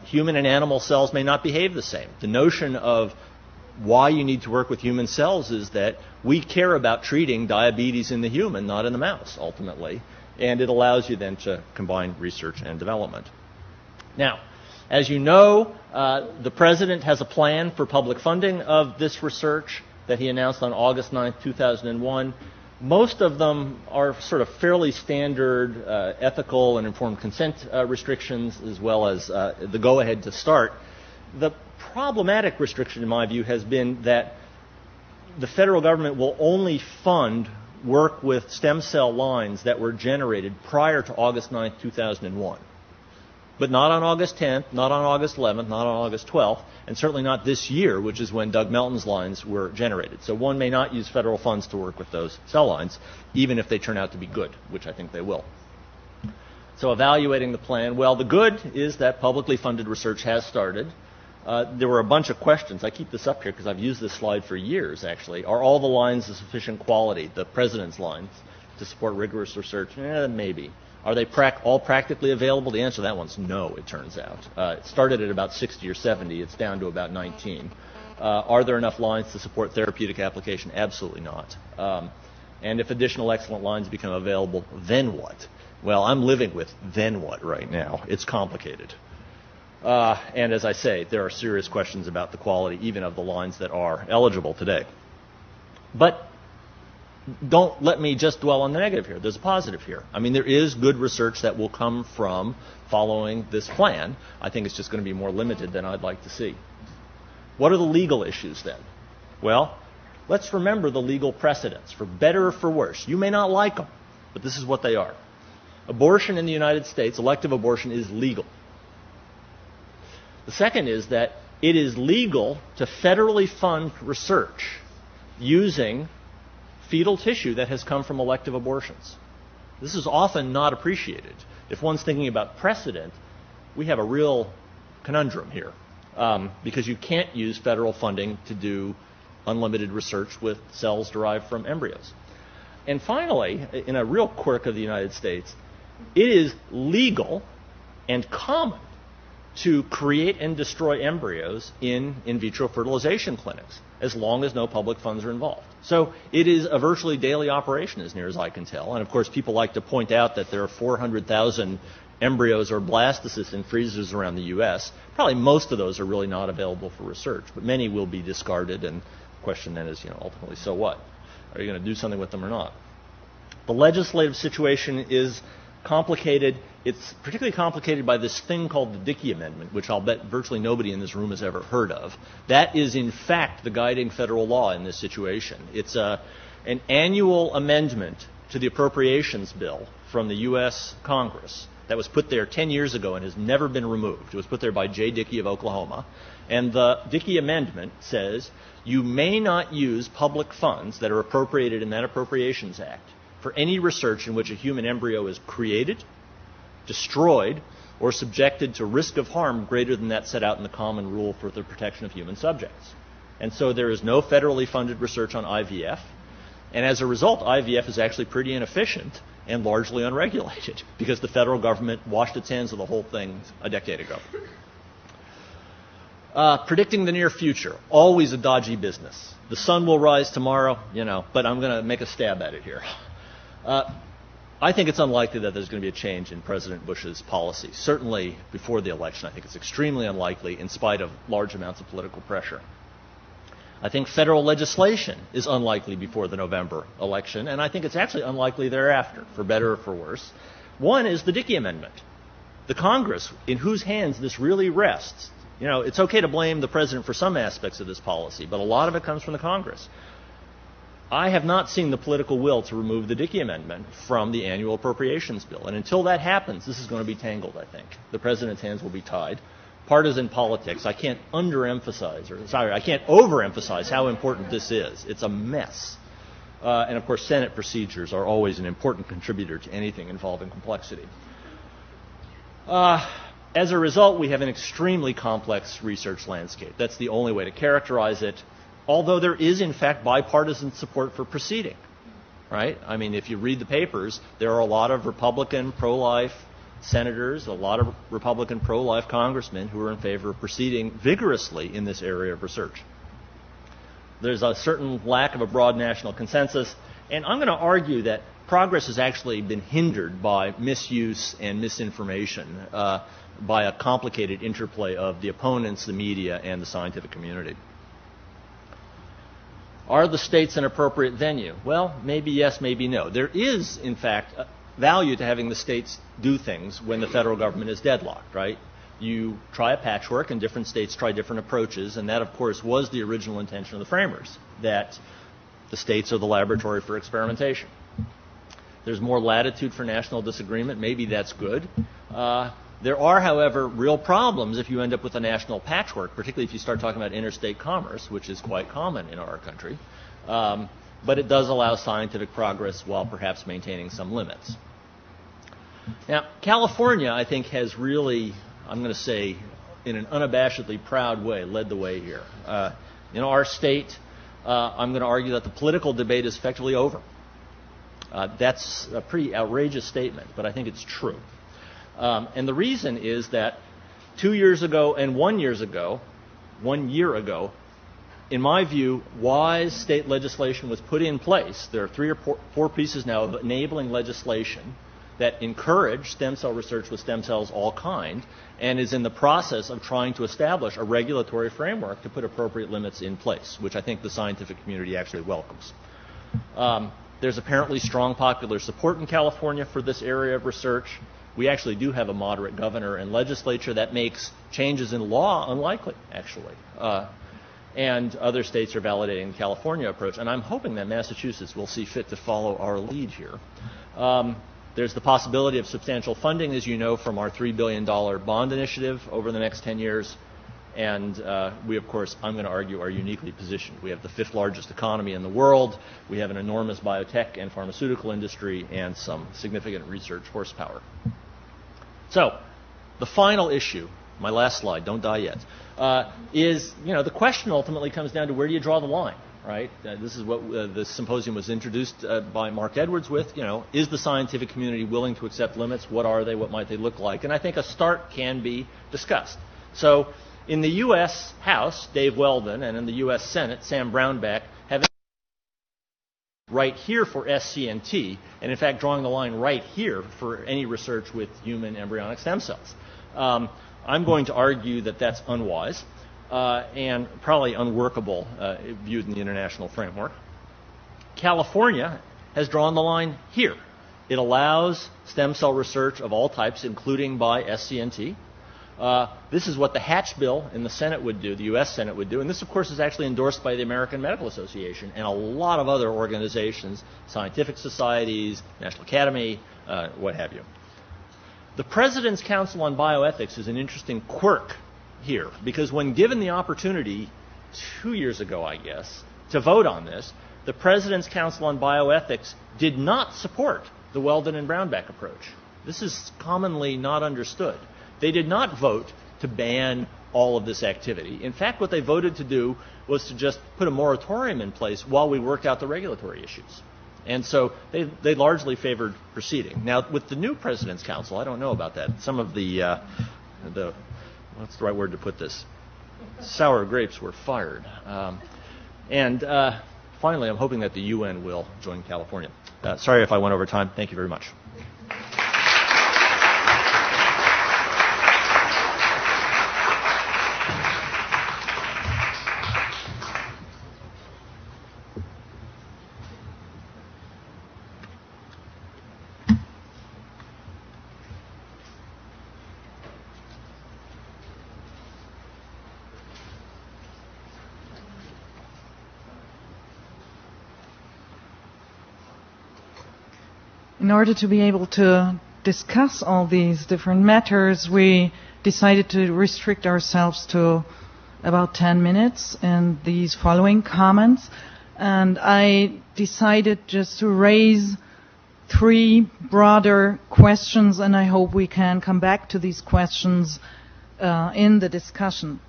Speaker 3: Human and animal cells may not behave the same. The notion of why you need to work with human cells is that we care about treating diabetes in the human, not in the mouse, ultimately. And it allows you then to combine research and development. Now, as you know, the President has a plan for public funding of this research that he announced on August 9, 2001. Most of them are sort of fairly standard ethical and informed consent restrictions, as well as the go-ahead to start. The problematic restriction, in my view, has been that the federal government will only fund work with stem cell lines that were generated prior to August 9, 2001. But not on August 10th, not on August 11th, not on August 12th, and certainly not this year, which is when Doug Melton's lines were generated. So one may not use federal funds to work with those cell lines, even if they turn out to be good, which I think they will. So evaluating the plan, well, the good is that publicly funded research has started. There were a bunch of questions. I keep this up here because I've used this slide for years, actually. Are all the lines of sufficient quality, the President's lines, to support rigorous research? Maybe. Are they all practically available? The answer to that one's no, it turns out. It started at about 60 or 70. It's down to about 19. Are there enough lines to support therapeutic application? Absolutely not. And if additional excellent lines become available, then what? Well, I'm living with then what right now. It's complicated. And as I say, there are serious questions about the quality even of the lines that are eligible today. But don't let me just dwell on the negative here. There's a positive here. I mean, there is good research that will come from following this plan. I think it's just going to be more limited than I'd like to see. What are the legal issues then? Well, let's remember the legal precedents, for better or for worse. You may not like them, but this is what they are. Abortion in the United States, elective abortion, is legal. The second is that it is legal to federally fund research using fetal tissue that has come from elective abortions. This is often not appreciated. If one's thinking about precedent, we have a real conundrum here because you can't use federal funding to do unlimited research with cells derived from embryos. And finally, in a real quirk of the United States, it is legal and common to create and destroy embryos in vitro fertilization clinics, as long as no public funds are involved. So it is a virtually daily operation, as near as I can tell. And of course, people like to point out that there are 400,000 embryos or blastocysts in freezers around the U.S. Probably most of those are really not available for research, but many will be discarded. And the question then is, ultimately, so what? Are you going to do something with them or not? The legislative situation is complicated. It's particularly complicated by this thing called the Dickey Amendment, which I'll bet virtually nobody in this room has ever heard of. That is, in fact, the guiding federal law in this situation. It's an annual amendment to the appropriations bill from the U.S. Congress that was put there 10 years ago and has never been removed. It was put there by J. Dickey of Oklahoma. And the Dickey Amendment says you may not use public funds that are appropriated in that Appropriations Act for any research in which a human embryo is created, destroyed, or subjected to risk of harm greater than that set out in the common rule for the protection of human subjects. And so there is no federally funded research on IVF. And as a result, IVF is actually pretty inefficient and largely unregulated because the federal government washed its hands of the whole thing a decade ago. Predicting the near future, always a dodgy business. The sun will rise tomorrow, but I'm going to make a stab at it here. I think it's unlikely that there's going to be a change in President Bush's policy. Certainly before the election, I think it's extremely unlikely in spite of large amounts of political pressure. I think federal legislation is unlikely before the November election, and I think it's actually unlikely thereafter, for better or for worse. One is the Dickey Amendment. The Congress, in whose hands this really rests. It's okay to blame the president for some aspects of this policy, but a lot of it comes from the Congress. I have not seen the political will to remove the Dickey Amendment from the annual appropriations bill. And until that happens, this is going to be tangled, I think. The president's hands will be tied. Partisan politics, I can't overemphasize how important this is. It's a mess. And of course, Senate procedures are always an important contributor to anything involving complexity. As a result, we have an extremely complex research landscape. That's the only way to characterize it. Although there is, in fact, bipartisan support for proceeding, right? I mean, if you read the papers, there are a lot of Republican pro-life senators, a lot of Republican pro-life congressmen who are in favor of proceeding vigorously in this area of research. There's a certain lack of a broad national consensus, and I'm going to argue that progress has actually been hindered by misuse and misinformation, by a complicated interplay of the opponents, the media, and the scientific community. Are the states an appropriate venue? Well, maybe yes, maybe no. There is, in fact, value to having the states do things when the federal government is deadlocked, right? You try a patchwork, and different states try different approaches, and that, of course, was the original intention of the framers, that the states are the laboratory for experimentation. There's more latitude for national disagreement. Maybe that's good. There are, however, real problems if you end up with a national patchwork, particularly if you start talking about interstate commerce, which is quite common in our country. But it does allow scientific progress while perhaps maintaining some limits. Now, California, I think, has really, I'm going to say, in an unabashedly proud way, led the way here. In our state, I'm going to argue that the political debate is effectively over. That's a pretty outrageous statement, but I think it's true. And the reason is that 2 years ago and 1 year ago, in my view, wise state legislation was put in place. There are 3 or 4 pieces now of enabling legislation that encourage stem cell research with stem cells all kind and is in the process of trying to establish a regulatory framework to put appropriate limits in place, which I think the scientific community actually welcomes. There's apparently strong popular support in California for this area of research. We actually do have a moderate governor and legislature that makes changes in law unlikely, actually. And other states are validating the California approach. And I'm hoping that Massachusetts will see fit to follow our lead here. There's the possibility of substantial funding, as you know, from our $3 billion bond initiative over the next 10 years. And we, of course, I'm going to argue, are uniquely positioned. We have the 5th largest economy in the world. We have an enormous biotech and pharmaceutical industry and some significant research horsepower. So the final issue, my last slide, don't die yet, is, the question ultimately comes down to where do you draw the line, right? This is what the symposium was introduced by Mark Edwards with, is the scientific community willing to accept limits? What are they? What might they look like? And I think a start can be discussed. So in the U.S. House, Dave Weldon, and in the U.S. Senate, Sam Brownback, have right here for SCNT, and in fact drawing the line right here for any research with human embryonic stem cells. I'm going to argue that that's unwise and probably unworkable viewed in the international framework. California has drawn the line here. It allows stem cell research of all types, including by SCNT. This is what the Hatch bill in the Senate would do, the U.S. Senate would do, and this, of course, is actually endorsed by the American Medical Association and a lot of other organizations, scientific societies, National Academy, what have you. The President's Council on Bioethics is an interesting quirk here, because when given the opportunity 2 years ago, I guess, to vote on this, the President's Council on Bioethics did not support the Weldon and Brownback approach. This is commonly not understood. They did not vote to ban all of this activity. In fact, what they voted to do was to just put a moratorium in place while we worked out the regulatory issues. And so they largely favored proceeding. Now, with the new President's Council, I don't know about that. Some of the what's the right word to put this? Sour grapes were fired. Finally, I'm hoping that the UN will join California. Sorry if I went over time. Thank you very much.
Speaker 5: In order to be able to discuss all these different matters, we decided to restrict ourselves to about 10 minutes in these following comments. And I decided just to raise 3 broader questions, and I hope we can come back to these questions in the discussion.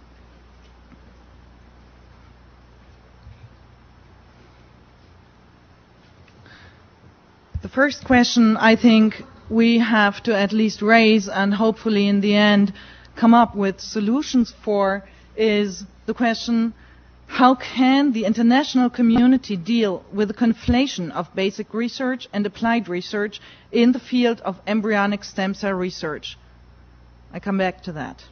Speaker 5: The first question I think we have to at least raise and hopefully in the end come up with solutions for is the question, how can the international community deal with the conflation of basic research and applied research in the field of embryonic stem cell research? I come back to that.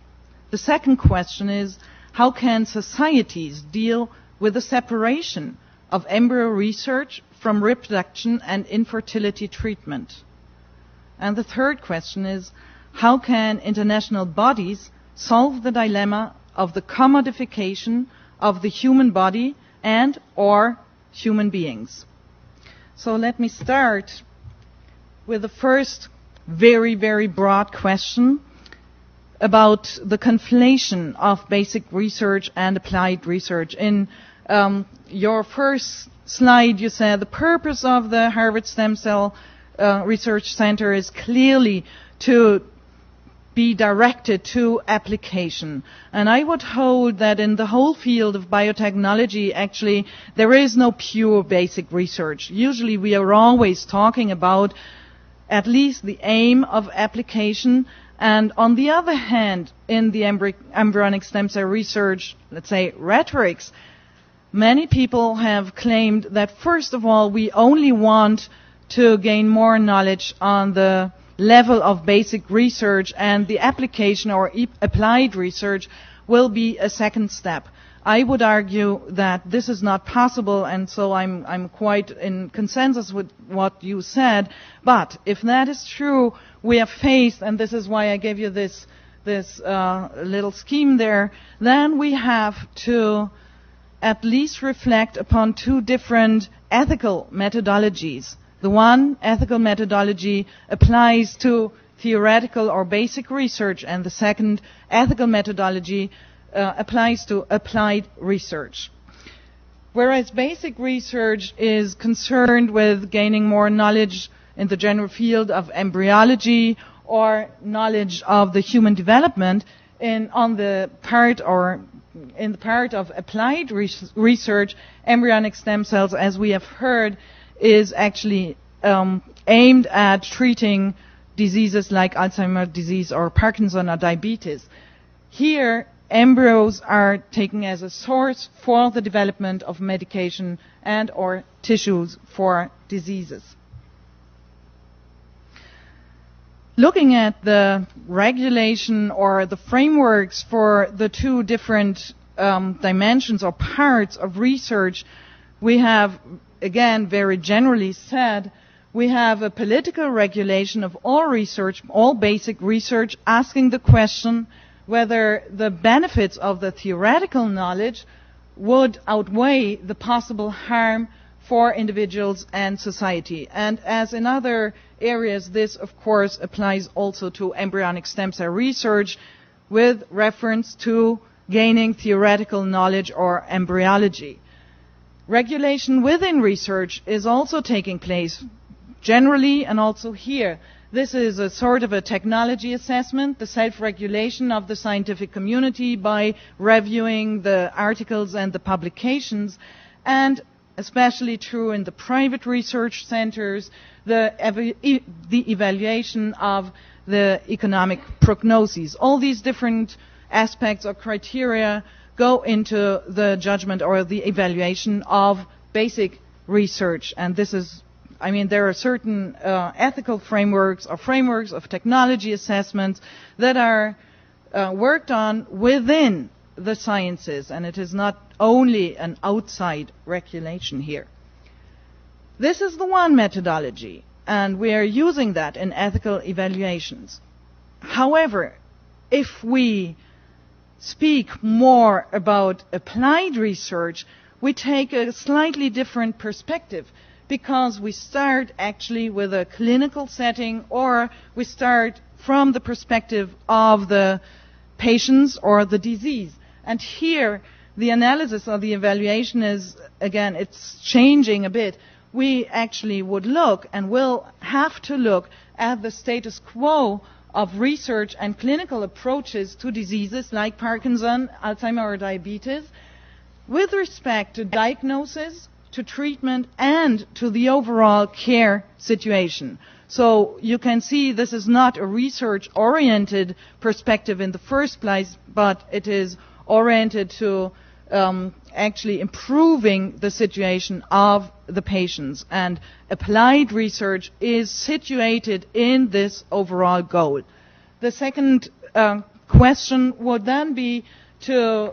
Speaker 5: The second question is, how can societies deal with the separation of embryo research from reproduction and infertility treatment? And the third question is, how can international bodies solve the dilemma of the commodification of the human body and or human beings? So let me start with the first very, very broad question about the conflation of basic research and applied research. In your first slide, you said the purpose of the Harvard Stem Cell Research Center is clearly to be directed to application. And I would hold that in the whole field of biotechnology, actually, there is no pure basic research. Usually we are always talking about at least the aim of application. And on the other hand, in the embryonic stem cell research, let's say, rhetorics, many people have claimed that, first of all, we only want to gain more knowledge on the level of basic research, and the application or applied research will be a second step. I would argue that this is not possible, and so I'm quite in consensus with what you said. But if that is true, we are faced, and this is why I gave you this little scheme there, then we have to at least reflect upon 2 different ethical methodologies. The one ethical methodology applies to theoretical or basic research, and the second ethical methodology applies to applied research. Whereas basic research is concerned with gaining more knowledge in the general field of embryology or knowledge of the human development, in the part of applied research, embryonic stem cells, as we have heard, is actually aimed at treating diseases like Alzheimer's disease or Parkinson or diabetes. Here, embryos are taken as a source for the development of medication and or tissues for diseases. Looking at the regulation or the frameworks for the two different dimensions or parts of research, we have, again, very generally said, we have a political regulation of all research, all basic research, asking the question whether the benefits of the theoretical knowledge would outweigh the possible harm for individuals and society. And as in other areas, this of course applies also to embryonic stem cell research with reference to gaining theoretical knowledge or embryology. Regulation within research is also taking place generally and also here. This is a sort of a technology assessment, the self-regulation of the scientific community by reviewing the articles and the publications, and especially true in the private research centers, the evaluation of the economic prognoses. All these different aspects or criteria go into the judgment or the evaluation of basic research. And this is, I mean, there are certain ethical frameworks or frameworks of technology assessments that are worked on within the sciences, and it is not only an outside regulation here. This is the one methodology, and we are using that in ethical evaluations. However, if we speak more about applied research, we take a slightly different perspective, because we start actually with a clinical setting, or we start from the perspective of the patients or the disease. And here, the analysis or the evaluation is, again, it's changing a bit. We actually would look and will have to look at the status quo of research and clinical approaches to diseases like Parkinson, Alzheimer, or diabetes with respect to diagnosis, to treatment, and to the overall care situation. So you can see this is not a research-oriented perspective in the first place, but it is oriented to actually improving the situation of the patients. And applied research is situated in this overall goal. The second question would then be to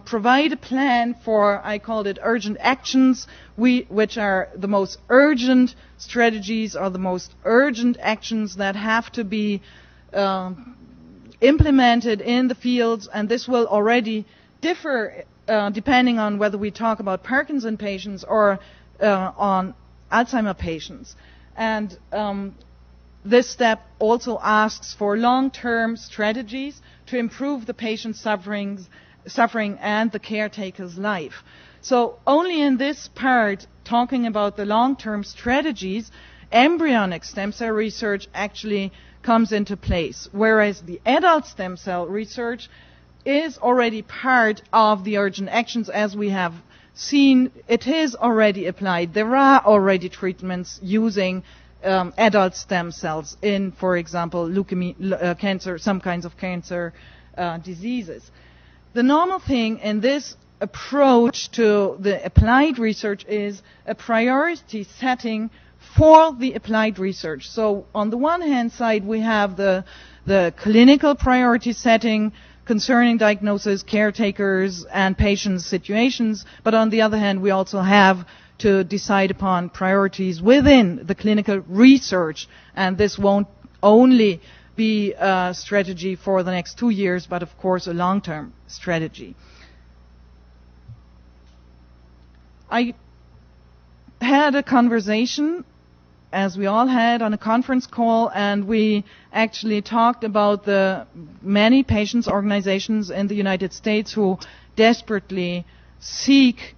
Speaker 5: provide a plan for, I called it urgent actions, which are the most urgent strategies or the most urgent actions that have to be implemented in the fields, and this will already differ depending on whether we talk about Parkinson patients or on Alzheimer patients. And this step also asks for long-term strategies to improve the patient's suffering and the caretaker's life. So only in this part, talking about the long-term strategies, embryonic stem cell research actually comes into place, whereas the adult stem cell research is already part of the urgent actions. As we have seen, it is already applied. There are already treatments using adult stem cells in, for example, leukemia, cancer, some kinds of cancer diseases. The normal thing in this approach to the applied research is a priority setting for the applied research. So on the one hand side, we have the clinical priority setting concerning diagnosis, caretakers, and patients' situations, but on the other hand, we also have to decide upon priorities within the clinical research, and this won't only be a strategy for the next 2 years, but of course a long-term strategy. I had a conversation, as we all had, on a conference call, and we actually talked about the many patients' organizations in the United States who desperately seek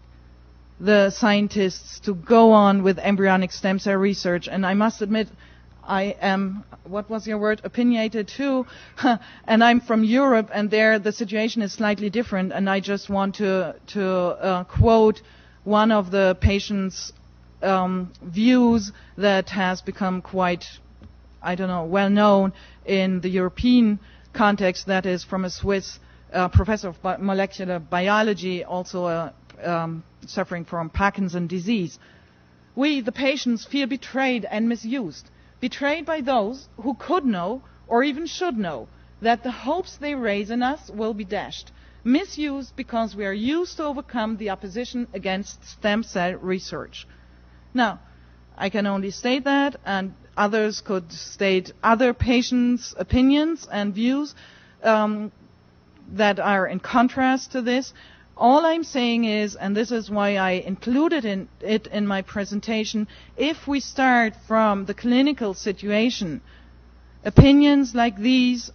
Speaker 5: the scientists to go on with embryonic stem cell research. And I must admit, I am, what was your word, opinionated too, and I'm from Europe, and there the situation is slightly different, and I just want to quote one of the patients' views that has become quite, I don't know, well known in the European context, that is from a Swiss professor of molecular biology, also suffering from Parkinson's disease. We, the patients, feel betrayed and misused. Betrayed by those who could know, or even should know, that the hopes they raise in us will be dashed. Misused because we are used to overcome the opposition against stem cell research. Now, I can only state that, and others could state other patients' opinions and views that are in contrast to this. All I'm saying is, and this is why I included it in my presentation, if we start from the clinical situation, opinions like these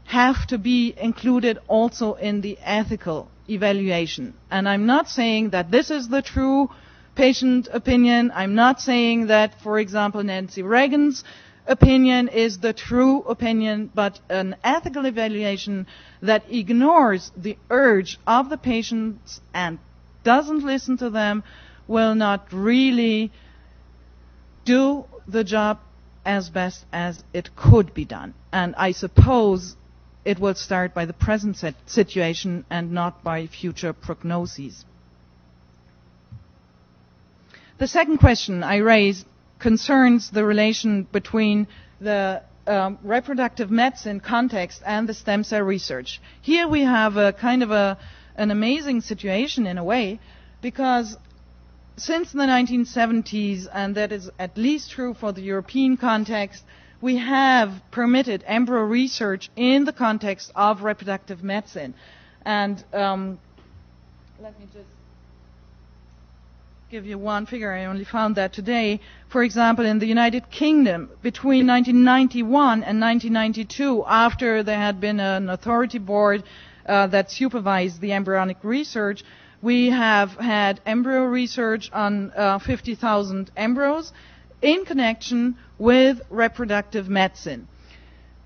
Speaker 5: have to be included also in the ethical evaluation. And I'm not saying that this is the true patient opinion. I'm not saying that, for example, Nancy Reagan's opinion is the true opinion, but an ethical evaluation that ignores the urge of the patients and doesn't listen to them will not really do the job as best as it could be done. And I suppose it will start by the present situation and not by future prognoses. The second question I raised concerns the relation between the reproductive medicine context and the stem cell research. Here we have a kind of an amazing situation in a way, because since the 1970s, and that is at least true for the European context, we have permitted embryo research in the context of reproductive medicine. And let me just give you one figure. I only found that today. For example, in the United Kingdom, between 1991 and 1992, after there had been an authority board that supervised the embryonic research, we have had embryo research on 50,000 embryos in connection with reproductive medicine.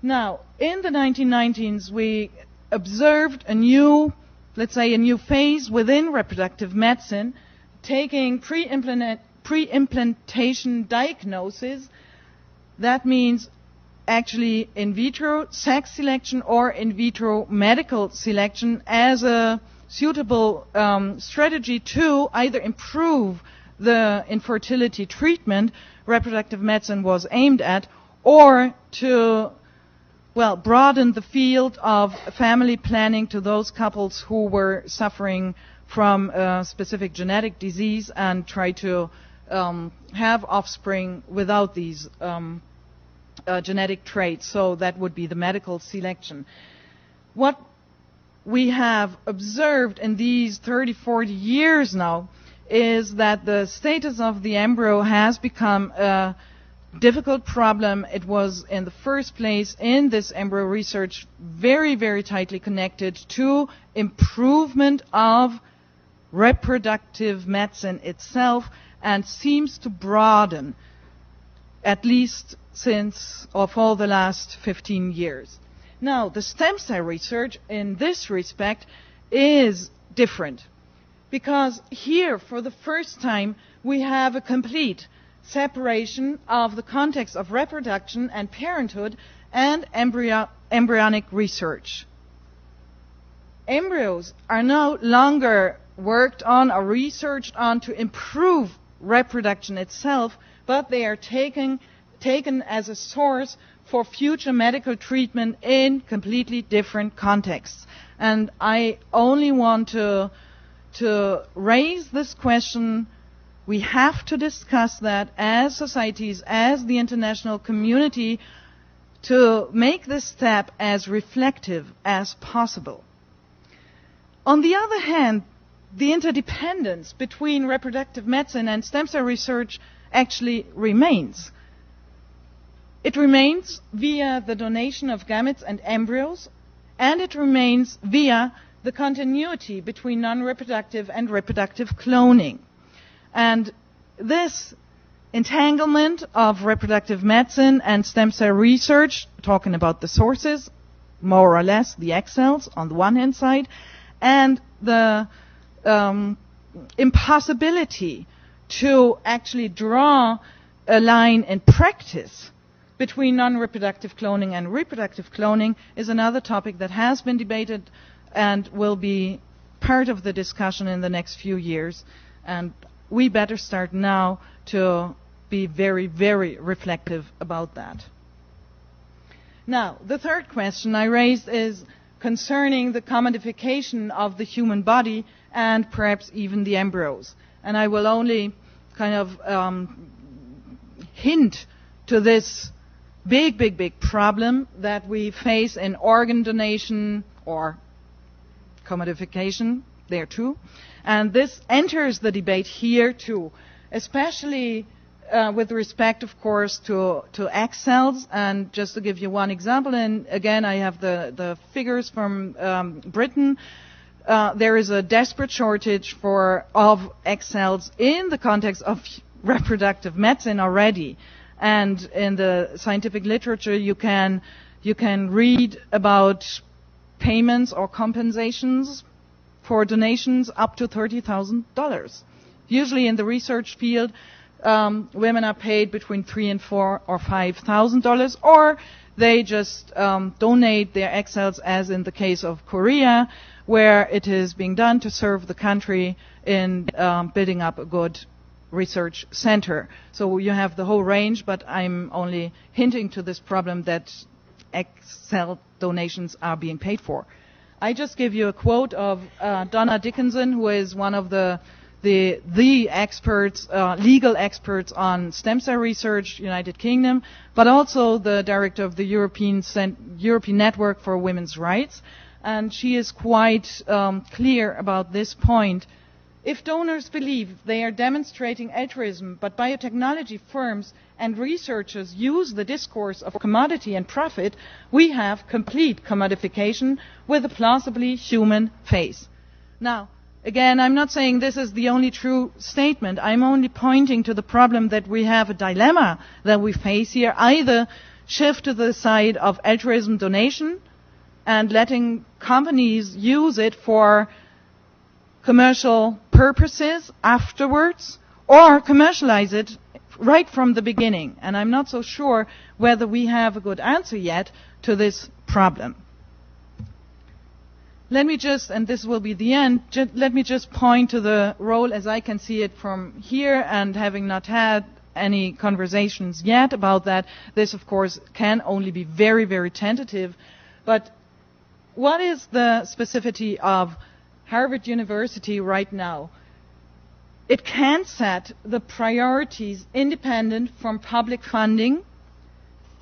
Speaker 5: Now, in the 1990s, we observed a new, let's say, a new phase within reproductive medicine, taking pre-implantation diagnosis. That means actually in vitro sex selection or in vitro medical selection as a suitable strategy to either improve the infertility treatment reproductive medicine was aimed at, or to, well, broaden the field of family planning to those couples who were suffering from a specific genetic disease and try to have offspring without these genetic traits. So that would be the medical selection. What we have observed in these 30, 40 years now is that the status of the embryo has become a difficult problem. It was in the first place in this embryo research very, very tightly connected to improvement of reproductive medicine itself, and seems to broaden at least since or for the last 15 years. Now, the stem cell research in this respect is different, because here for the first time we have a complete separation of the context of reproduction and parenthood and embryonic research. Embryos are no longer worked on or researched on to improve reproduction itself, but they are taken as a source for future medical treatment in completely different contexts. And I only want to raise this question. We have to discuss that as societies, as the international community, to make this step as reflective as possible. On the other hand, the interdependence between reproductive medicine and stem cell research actually remains. It remains via the donation of gametes and embryos, and it remains via the continuity between non-reproductive and reproductive cloning. And this entanglement of reproductive medicine and stem cell research, talking about the sources, more or less the egg cells on the one hand side, and the impossibility to actually draw a line in practice between non-reproductive cloning and reproductive cloning is another topic that has been debated and will be part of the discussion in the next few years. And we better start now to be very, very reflective about that. Now, the third question I raised is concerning the commodification of the human body and perhaps even the embryos. And I will only kind of hint to this big problem that we face in organ donation or commodification there too. And this enters the debate here too, especially with respect, of course, to egg cells. And just to give you one example, and again, I have the figures from Britain. There is a desperate shortage of egg cells in the context of reproductive medicine already. And in the scientific literature, you can read about payments or compensations for donations up to $30,000. Usually in the research field, women are paid between $3,000 and $4,000 or $5,000, or they just donate their egg cells, as in the case of Korea, where it is being done to serve the country in building up a good research center. So you have the whole range, but I'm only hinting to this problem that egg cell donations are being paid for. I just give you a quote of Donna Dickinson, who is one of the experts, legal experts on stem cell research, United Kingdom, but also the director of the European Network for Women's Rights. And she is quite clear about this point. If donors believe they are demonstrating altruism, but biotechnology firms and researchers use the discourse of commodity and profit, we have complete commodification with a plausibly human face. Now, again, I'm not saying this is the only true statement. I'm only pointing to the problem that we have a dilemma that we face here. Either shift to the side of altruism donation and letting companies use it for commercial purposes afterwards, or commercialize it right from the beginning. And I'm not so sure whether we have a good answer yet to this problem. Let me just, and this will be the end, let me just point to the role as I can see it from here, and having not had any conversations yet about that, this of course can only be very, very tentative. But what is the specificity of Harvard University right now? It can set the priorities independent from public funding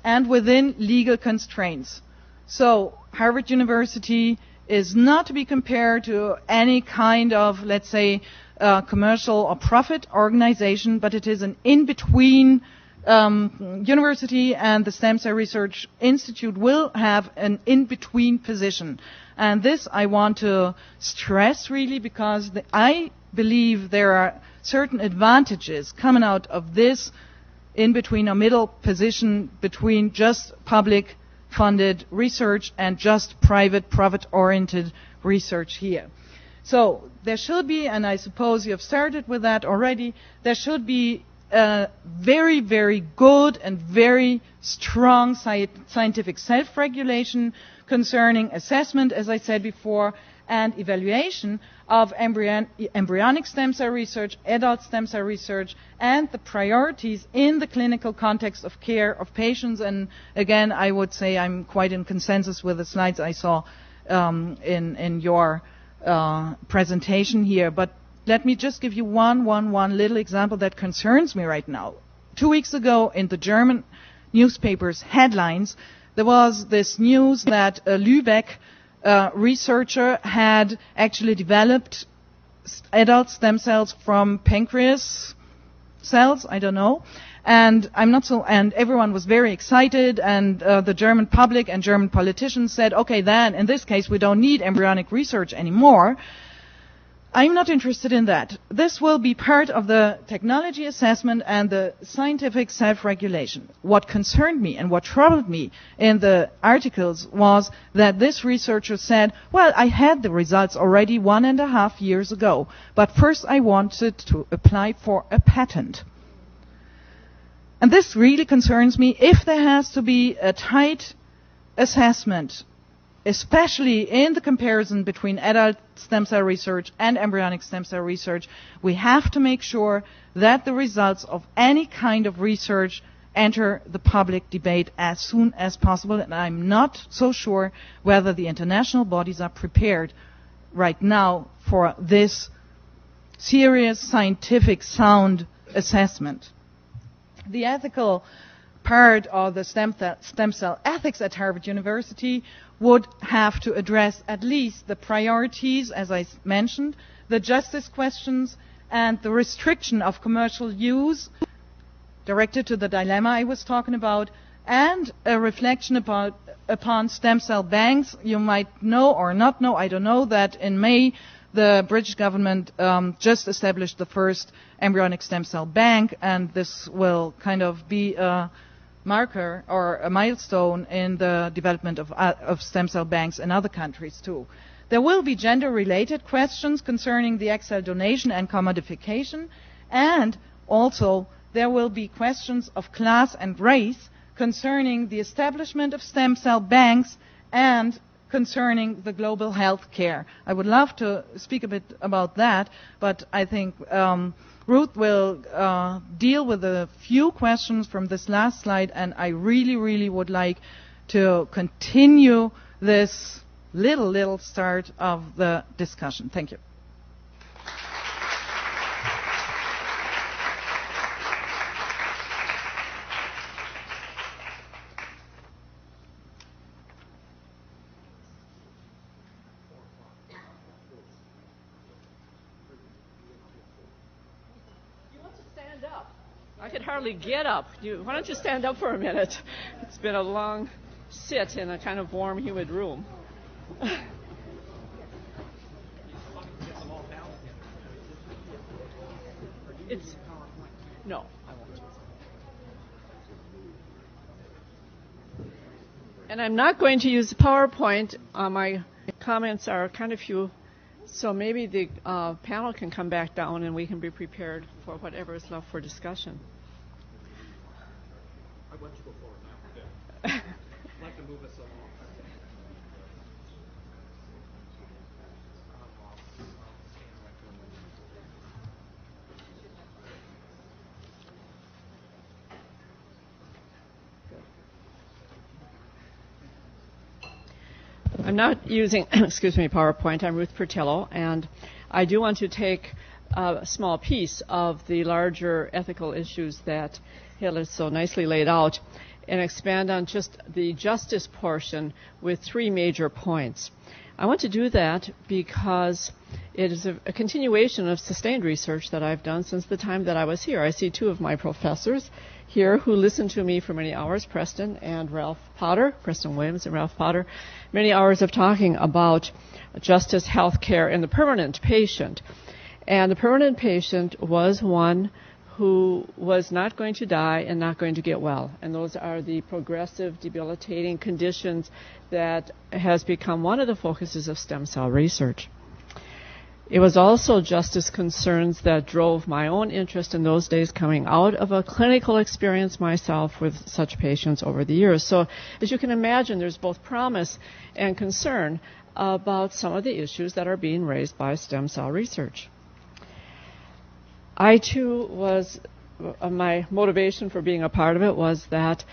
Speaker 5: and within legal constraints. So Harvard University is not to be compared to any kind of, let's say, commercial or profit organization, but it is an in-between university, and the Stem Cell Research Institute will have an in-between position. And this I want to stress really, because I believe there are certain advantages coming out of this in-between or middle position between just public funded research and just private profit-oriented research here. So there should be, and I suppose you have started with that already, there should be a very, very good and very strong scientific self-regulation concerning assessment, as I said before, and evaluation of embryonic stem cell research, adult stem cell research, and the priorities in the clinical context of care of patients. And again, I would say I'm quite in consensus with the slides I saw in your presentation here. But let me just give you one little example that concerns me right now. 2 weeks ago, in the German newspapers' headlines, there was this news that a Lübeck researcher had actually developed adult stem cells from pancreas cells, I don't know, and and everyone was very excited, and the German public and German politicians said, okay, then in this case we don't need embryonic research anymore. I'm not interested in that. This will be part of the technology assessment and the scientific self-regulation. What concerned me and what troubled me in the articles was that this researcher said, well, I had the results already 1.5 years ago, but first I wanted to apply for a patent. And this really concerns me. If there has to be a tight assessment especially in the comparison between adult stem cell research and embryonic stem cell research, we have to make sure that the results of any kind of research enter the public debate as soon as possible. And I'm not so sure whether the international bodies are prepared right now for this serious, scientific, sound assessment. The ethical part of the stem cell ethics at Harvard University would have to address at least the priorities, as I mentioned, the justice questions, and the restriction of commercial use directed to the dilemma I was talking about, and a reflection upon stem cell banks. You might know or not know, I don't know, that in May the British government just established the first embryonic stem cell bank, and this will kind of be a marker or a milestone in the development of stem cell banks in other countries too. There will be gender-related questions concerning the egg cell donation and commodification, and also there will be questions of class and race concerning the establishment of stem cell banks and concerning the global health care. I would love to speak a bit about that, but I think Ruth will deal with a few questions from this last slide, and I really, really would like to continue this little start of the discussion. Thank you.
Speaker 6: I could hardly get up. Why don't you stand up for a minute? It's been a long sit in a kind of warm, humid room. No, I won't. And I'm not going to use PowerPoint. My comments are kind of few, so maybe the panel can come back down and we can be prepared for whatever is left for discussion.
Speaker 2: I'd like to go forward now. Yeah. I'd like to move us along.
Speaker 6: I'm not using, PowerPoint. I'm Ruth Purtilo, and I do want to take a small piece of the larger ethical issues that Hille so nicely laid out and expand on just the justice portion with three major points. I want to do that because it is a continuation of sustained research that I've done since the time that I was here. I see two of my professors here who listened to me for many hours, Preston Williams and Ralph Potter, many hours of talking about justice, health care, and the permanent patient. And the permanent patient was one who was not going to die and not going to get well. And those are the progressive, debilitating conditions that has become one of the focuses of stem cell research. It was also justice concerns that drove my own interest in those days, coming out of a clinical experience myself with such patients over the years. So as you can imagine, there's both promise and concern about some of the issues that are being raised by stem cell research. I, too, my motivation for being a part of it was that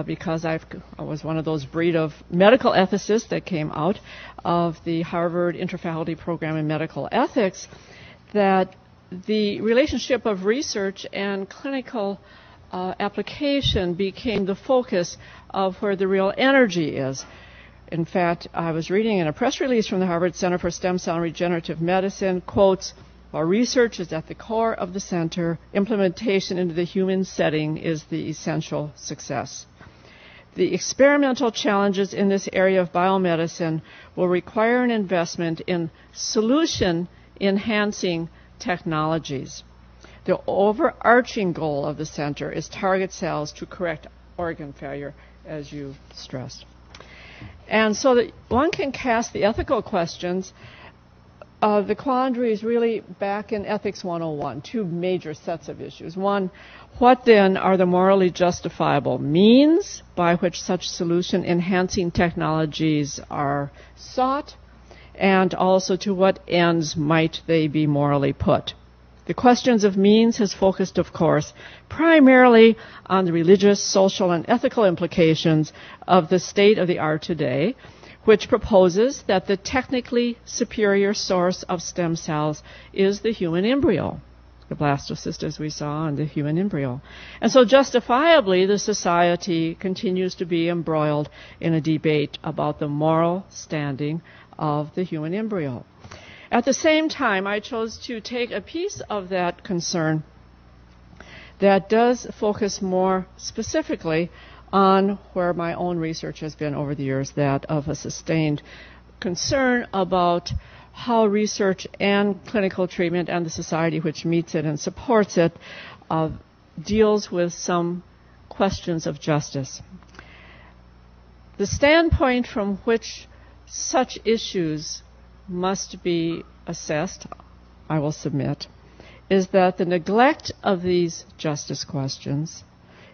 Speaker 6: because I was one of those breed of medical ethicists that came out of the Harvard Interfaculty Program in Medical Ethics, that the relationship of research and clinical application became the focus of where the real energy is. In fact, I was reading in a press release from the Harvard Center for Stem Cell and Regenerative Medicine, quotes, "While research is at the core of the center, implementation into the human setting is the essential success. The experimental challenges in this area of biomedicine will require an investment in solution-enhancing technologies. The overarching goal of the center is target cells to correct organ failure," as you stressed. And so that one can cast the ethical questions the quandary is really back in Ethics 101, two major sets of issues. One, what then are the morally justifiable means by which such solution-enhancing technologies are sought, and also to what ends might they be morally put? The questions of means has focused, of course, primarily on the religious, social, and ethical implications of the state of the art today, which proposes that the technically superior source of stem cells is the human embryo, the blastocyst as we saw in the human embryo. And so justifiably, the society continues to be embroiled in a debate about the moral standing of the human embryo. At the same time, I chose to take a piece of that concern that does focus more specifically on where my own research has been over the years, that of a sustained concern about how research and clinical treatment and the society which meets it and supports it deals with some questions of justice. The standpoint from which such issues must be assessed, I will submit, is that the neglect of these justice questions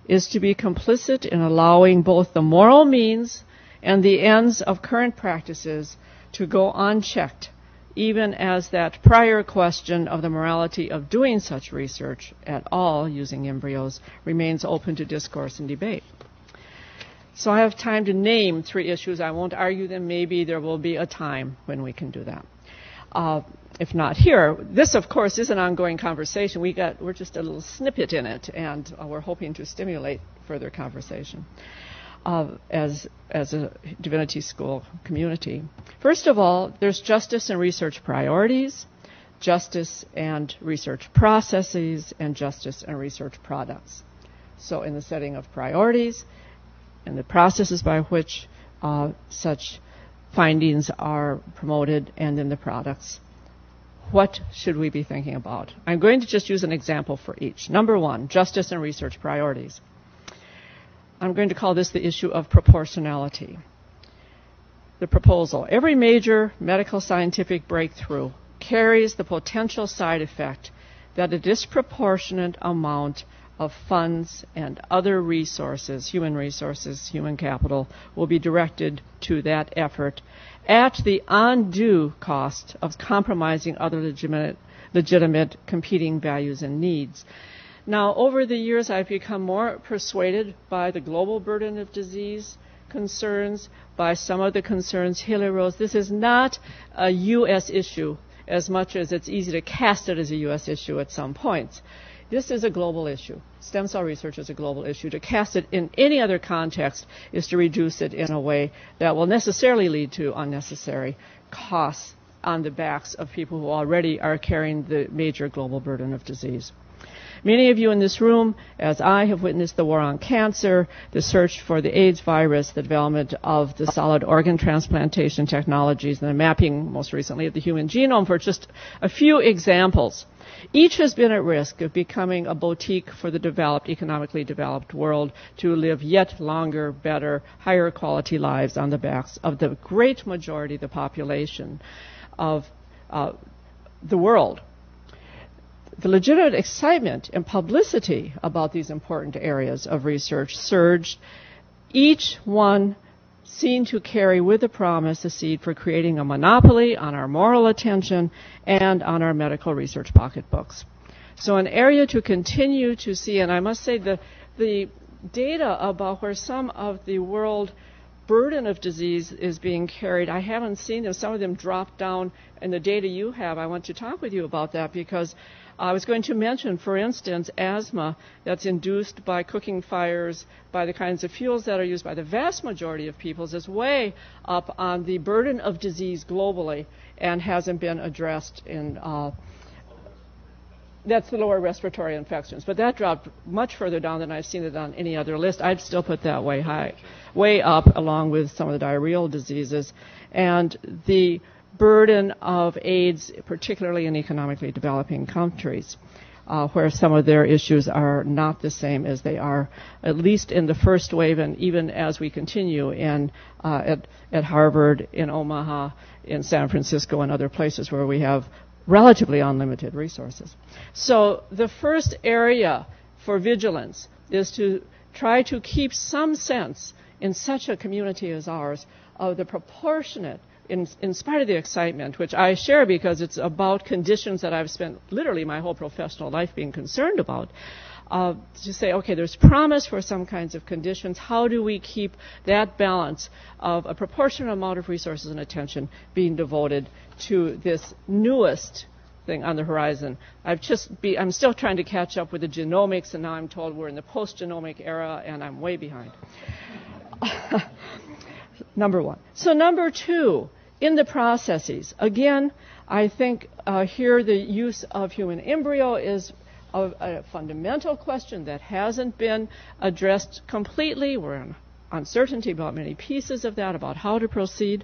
Speaker 6: is to be complicit in allowing both the moral means and the ends of current practices to go unchecked, even as that prior question of the morality of doing such research at all using embryos remains open to discourse and debate. So I have time to name three issues. I won't argue them. Maybe there will be a time when we can do that. If not here, this, of course, is an ongoing conversation. We're just a little snippet in it, and we're hoping to stimulate further conversation as a Divinity School community. First of all, there's justice and research priorities, justice and research processes, and justice and research products. So in the setting of priorities and the processes by which such findings are promoted, and in the products, what should we be thinking about? I'm going to just use an example for each. Number one, justice and research priorities. I'm going to call this the issue of proportionality. The proposal. Every major medical scientific breakthrough carries the potential side effect that a disproportionate amount of funds and other resources, human capital, will be directed to that effort at the undue cost of compromising other legitimate competing values and needs. Now, over the years, I've become more persuaded by the global burden of disease concerns, by some of the concerns Hille rose. This is not a U.S. issue as much as it's easy to cast it as a U.S. issue at some points. This is a global issue. Stem cell research is a global issue. To cast it in any other context is to reduce it in a way that will necessarily lead to unnecessary costs on the backs of people who already are carrying the major global burden of disease. Many of you in this room, as I, have witnessed the war on cancer, the search for the AIDS virus, the development of the solid organ transplantation technologies, and the mapping, most recently, of the human genome, for just a few examples. Each has been at risk of becoming a boutique for the developed, economically developed world to live yet longer, better, higher quality lives on the backs of the great majority of the population of the world. The legitimate excitement and publicity about these important areas of research surged, each one seen to carry with the promise a seed for creating a monopoly on our moral attention and on our medical research pocketbooks. So an area to continue to see, and I must say the data about where some of the world burden of disease is being carried, I haven't seen them. Some of them dropped down in the data you have. I want to talk with you about that because I was going to mention, for instance, asthma that's induced by cooking fires, by the kinds of fuels that are used by the vast majority of peoples, is way up on the burden of disease globally and hasn't been addressed in that's the lower respiratory infections. But that dropped much further down than I've seen it on any other list. I'd still put that way high, way up, along with some of the diarrheal diseases. And the burden of AIDS, particularly in economically developing countries. where some of their issues are not the same as they are, at least in the first wave, and even as we continue at Harvard, in Omaha, in San Francisco, and other places where we have relatively unlimited resources. So the first area for vigilance is to try to keep some sense in such a community as ours of the proportionate, in spite of the excitement, which I share because it's about conditions that I've spent literally my whole professional life being concerned about, to say, okay, there's promise for some kinds of conditions. How do we keep that balance of a proportionate amount of resources and attention being devoted to this newest thing on the horizon? I'm still trying to catch up with the genomics, and now I'm told we're in the post-genomic era, and I'm way behind. Number one. So number two, in the processes, again, I think here the use of human embryo is a fundamental question that hasn't been addressed completely. We're in uncertainty about many pieces of that, about how to proceed.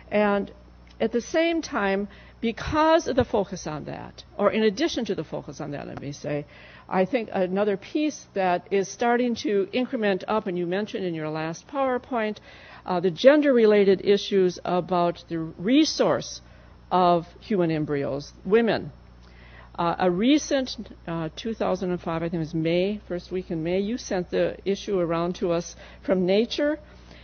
Speaker 6: And at the same time, because of the focus on that, or in addition to the focus on that, let me say, I think another piece that is starting to increment up, and you mentioned in your last PowerPoint, the gender-related issues about the resource of human embryos, women. A recent 2005, I think it was May, first week in May, you sent the issue around to us from Nature,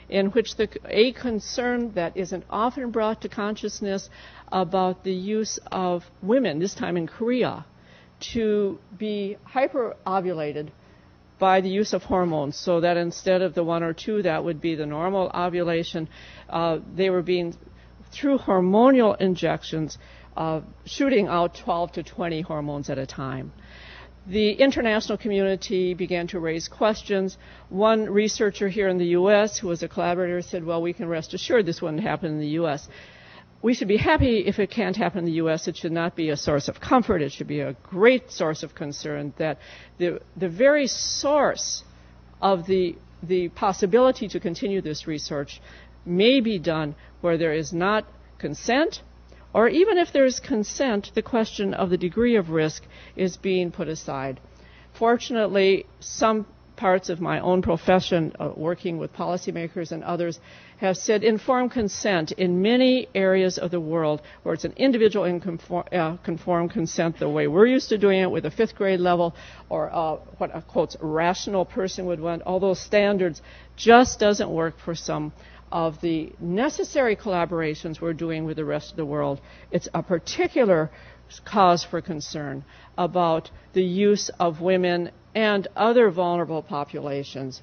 Speaker 6: in which a concern that isn't often brought to consciousness about the use of women, this time in Korea, to be hyperovulated by the use of hormones, so that instead of the 1 or 2 that would be the normal ovulation, they were being, through hormonal injections, shooting out 12 to 20 hormones at a time. The international community began to raise questions. One researcher here in the U.S., who was a collaborator, said, well, we can rest assured this wouldn't happen in the U.S. We should be happy if it can't happen in the U.S. It should not be a source of comfort. It should be a great source of concern that the very source of the possibility to continue this research may be done where there is not consent, or even if there is consent, the question of the degree of risk is being put aside. Fortunately, some parts of my own profession, working with policymakers and others, have said informed consent in many areas of the world where it's an individual conformed consent, the way we're used to doing it with a 5th grade level, or what a, quote, rational person would want, all those standards, just doesn't work for some of the necessary collaborations we're doing with the rest of the world. It's a particular cause for concern about the use of women and other vulnerable populations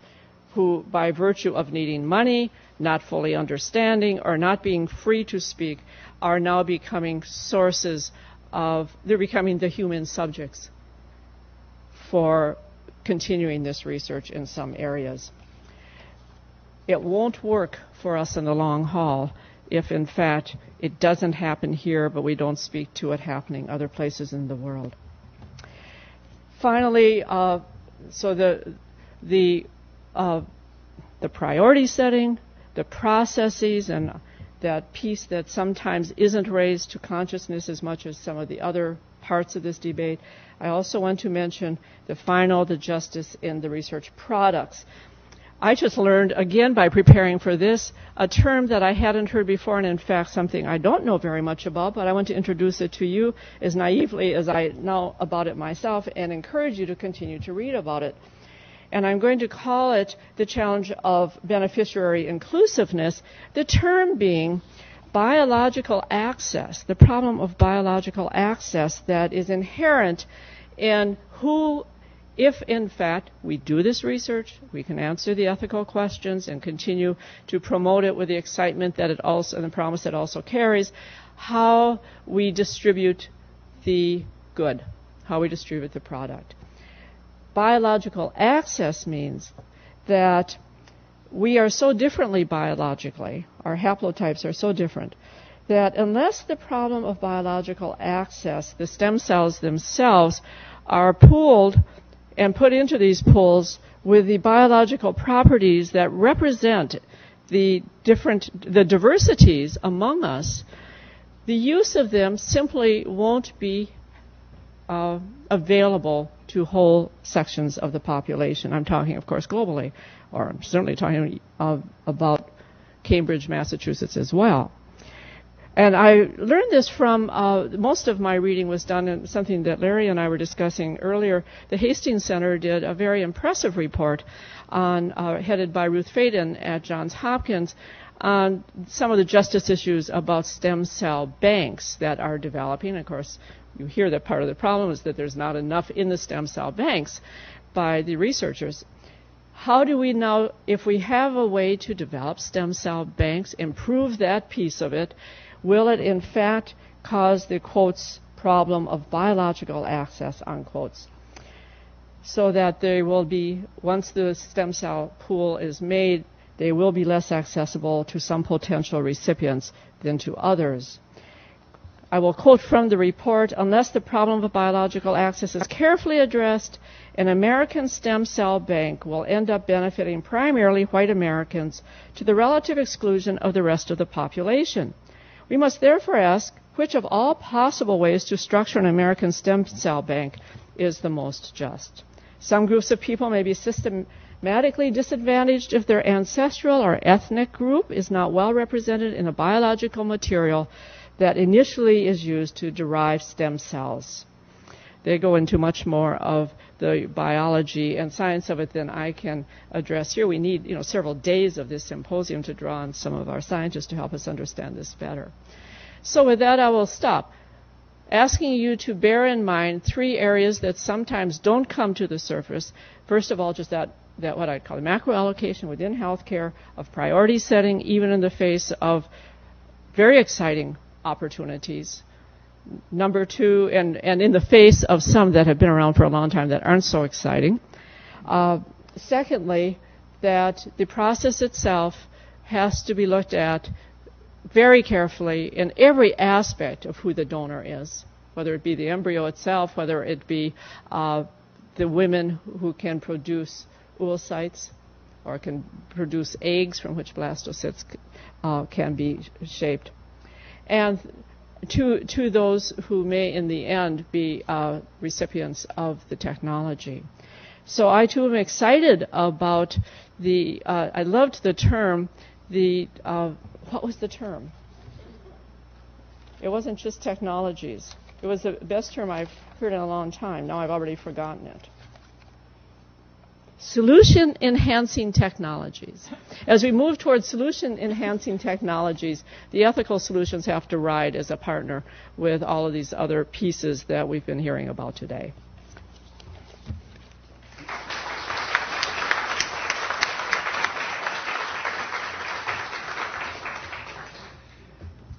Speaker 6: who, by virtue of needing money, not fully understanding, or not being free to speak, are now becoming they're becoming the human subjects for continuing this research in some areas. It won't work for us in the long haul if, in fact, it doesn't happen here, but we don't speak to it happening other places in the world. Finally, so the priority setting, the processes, and that piece that sometimes isn't raised to consciousness as much as some of the other parts of this debate. I also want to mention the justice in the research products. I just learned, again, by preparing for this, a term that I hadn't heard before, and in fact something I don't know very much about, but I want to introduce it to you as naively as I know about it myself and encourage you to continue to read about it. And I'm going to call it the challenge of beneficiary inclusiveness, the term being biological access, the problem of biological access that is inherent in who, if in fact we do this research, we can answer the ethical questions and continue to promote it with the excitement that it also, and the promise it also carries, how we distribute the good, how we distribute the product. Biological access means that we are so differently biologically, our haplotypes are so different, that unless the problem of biological access, the stem cells themselves, are pooled and put into these pools with the biological properties that represent the diversities among us, the use of them simply won't be available to whole sections of the population. I'm talking, of course, globally, or I'm certainly talking about Cambridge, Massachusetts as well. And I learned this from most of my reading was done in something that Larry and I were discussing earlier. The Hastings Center did a very impressive report on, headed by Ruth Faden at Johns Hopkins, on some of the justice issues about stem cell banks that are developing. Of course, you hear that part of the problem is that there's not enough in the stem cell banks by the researchers. How do we now, if we have a way to develop stem cell banks, improve that piece of it, will it in fact cause the, quotes, problem of biological access, unquotes, so that they will be, once the stem cell pool is made, they will be less accessible to some potential recipients than to others. I will quote from the report, unless the problem of biological access is carefully addressed, an American stem cell bank will end up benefiting primarily white Americans to the relative exclusion of the rest of the population. We must therefore ask which of all possible ways to structure an American stem cell bank is the most just. Some groups of people may be systematically disadvantaged if their ancestral or ethnic group is not well represented in a biological material that initially is used to derive stem cells. They go into much more of the biology and science of it than I can address here. We need, several days of this symposium to draw on some of our scientists to help us understand this better. So with that, I will stop, asking you to bear in mind three areas that sometimes don't come to the surface. First of all, just that what I call the macro allocation within healthcare of priority setting, even in the face of very exciting opportunities. Number two, and in the face of some that have been around for a long time that aren't so exciting. Secondly, that the process itself has to be looked at very carefully in every aspect of who the donor is, whether it be the embryo itself, whether it be the women who can produce oocytes or can produce eggs from which blastocysts can be shaped. And to those who may in the end be recipients of the technology. So I too am excited about I loved the term, what was the term? It wasn't just technologies. It was the best term I've heard in a long time. Now I've already forgotten it. Solution-enhancing technologies. As we move towards solution-enhancing technologies, the ethical solutions have to ride as a partner with all of these other pieces that we've been hearing about today.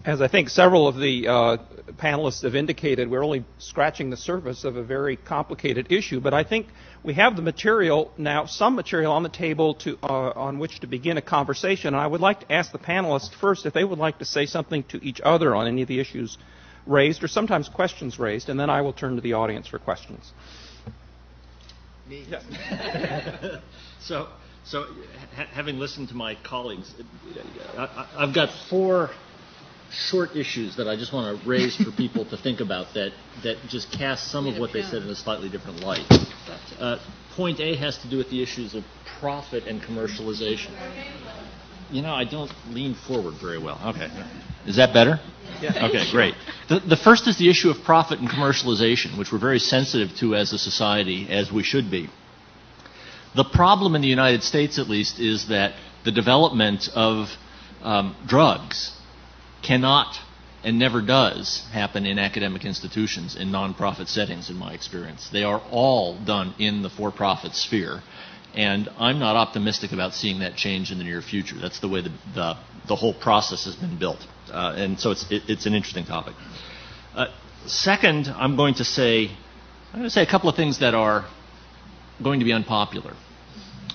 Speaker 2: As I think several of the panelists have indicated, we're only scratching the surface of a very complicated issue, but I think we have the material now, some material on the table on which to begin a conversation. And I would like to ask the panelists first if they would like to say something to each other on any of the issues raised, or sometimes questions raised, and then I will turn to the audience for questions.
Speaker 3: Me? Yes. So having listened to my colleagues, I've got four short issues that I just want to raise for people to think about that just cast some of what they said in a slightly different light. Point A has to do with the issues of profit and commercialization. I don't lean forward very well. Okay. Is that better? Yeah. Okay, great. The first is the issue of profit and commercialization, which we're very sensitive to as a society, as we should be. The problem in the United States, at least, is that the development of drugs cannot and never does happen in academic institutions in nonprofit settings, in my experience. They are all done in the for-profit sphere, and I'm not optimistic about seeing that change in the near future. That's the way the whole process has been built, and so it's an interesting topic. Second, I'm going to say a couple of things that are going to be unpopular.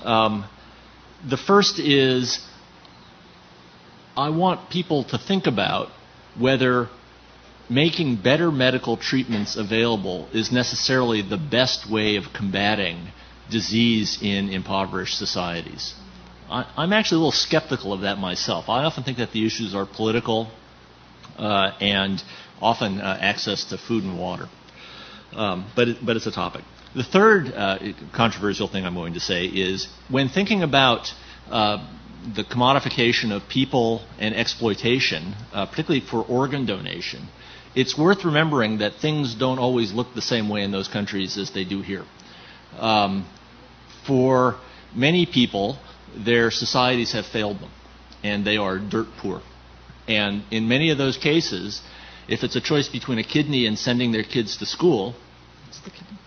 Speaker 3: The first is, I want people to think about whether making better medical treatments available is necessarily the best way of combating disease in impoverished societies. I'm actually a little skeptical of that myself. I often think that the issues are political and often access to food and water. but it's a topic. The third controversial thing I'm going to say is when thinking about the commodification of people and exploitation, particularly for organ donation, it's worth remembering that things don't always look the same way in those countries as they do here. For many people, their societies have failed them, and they are dirt poor. And in many of those cases, if it's a choice between a kidney and sending their kids to school, it's the kidney.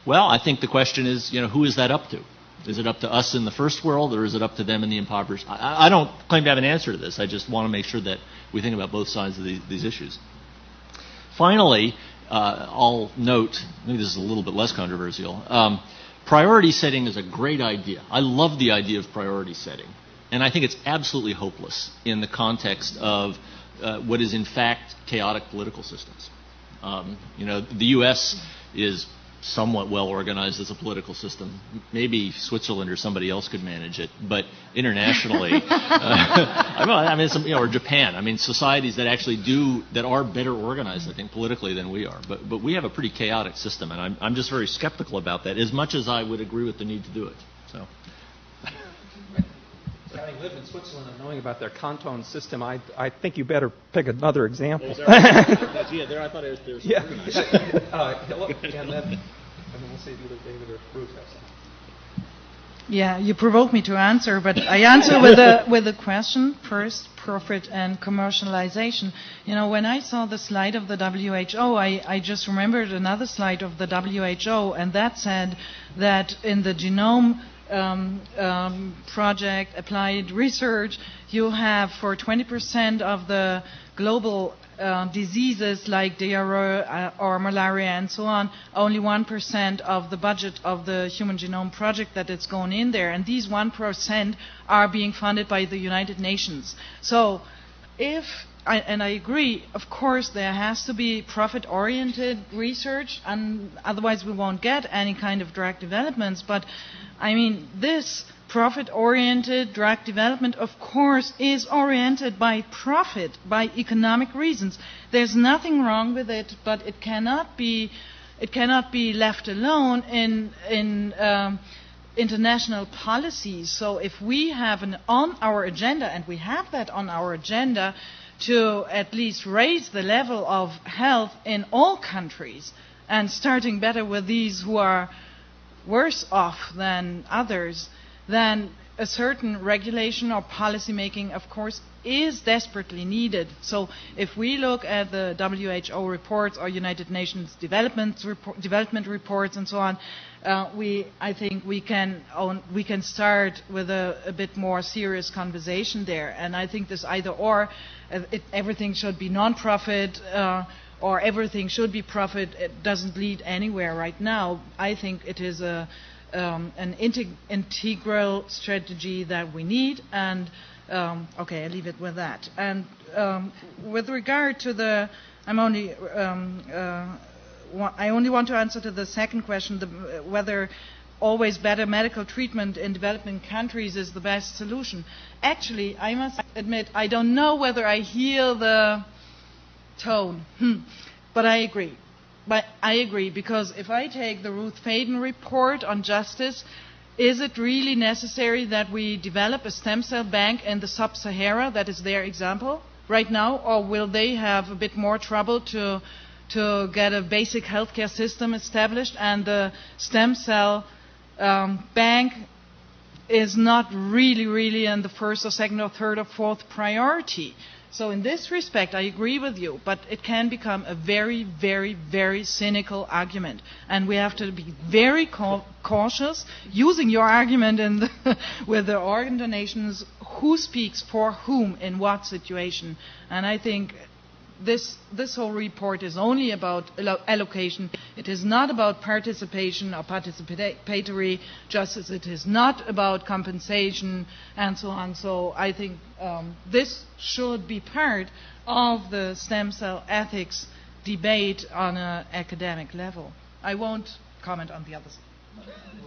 Speaker 3: Well, I think the question is, who is that up to? Is it up to us in the first world, or is it up to them in the impoverished? I don't claim to have an answer to this. I just want to make sure that we think about both sides of these issues. Finally, I'll note, maybe this is a little bit less controversial, priority setting is a great idea. I love the idea of priority setting. And I think it's absolutely hopeless in the context of what is in fact chaotic political systems. The U.S. is somewhat well organized as a political system. Maybe Switzerland or somebody else could manage it, but internationally, or Japan. Societies that actually that are better organized, I think, politically than we are. But we have a pretty chaotic system, and I'm just very skeptical about that, as much as I would agree with the need to do it. So.
Speaker 2: Having lived in Switzerland and knowing about their canton system, I think you better pick another example.
Speaker 3: There I thought it was organized.
Speaker 2: And then we'll see either David or Ruth have something.
Speaker 5: Yeah, you provoked me to answer, but I answer with a question first: profit and commercialization. When I saw the slide of the WHO, I just remembered another slide of the WHO, and that said that in the genome project, applied research, you have for 20% of the global diseases like diarrhea or malaria and so on, only 1% of the budget of the Human Genome Project that is going in there. And these 1% are being funded by the United Nations. So and I agree, of course, there has to be profit-oriented research, and otherwise we won't get any kind of drug developments. But, this profit-oriented drug development, of course, is oriented by profit, by economic reasons. There's nothing wrong with it, but it cannot be left alone in international policies. So if we have on our agenda, and we have that on our agenda, to at least raise the level of health in all countries, and starting better with these who are worse off than others, then a certain regulation or policy making, of course, is desperately needed. So if we look at the WHO reports or United Nations development reports and so on, I think we can start with a bit more serious conversation there. And I think this either or, everything should be non-profit or everything should be profit, it doesn't lead anywhere right now. I think it is an integral strategy that we need, and I leave it with that. And with regard to I only want to answer to the second question, whether always better medical treatment in developing countries is the best solution. Actually, I must admit, I don't know whether I hear the tone, but I agree. But I agree, because if I take the Ruth Faden report on justice, is it really necessary that we develop a stem cell bank in the sub-Sahara? That is their example right now, or will they have a bit more trouble to get a basic healthcare system established, and the stem cell bank is not really in the first or second or third or fourth priority. So in this respect, I agree with you, but it can become a very, very, very cynical argument. And we have to be very cautious using your argument with the organ donations, who speaks for whom in what situation. And I think this whole report is only about allocation. It is not about participation or participatory justice. It is not about compensation and so on. So I think this should be part of the stem cell ethics debate on an academic level. I won't comment on the others.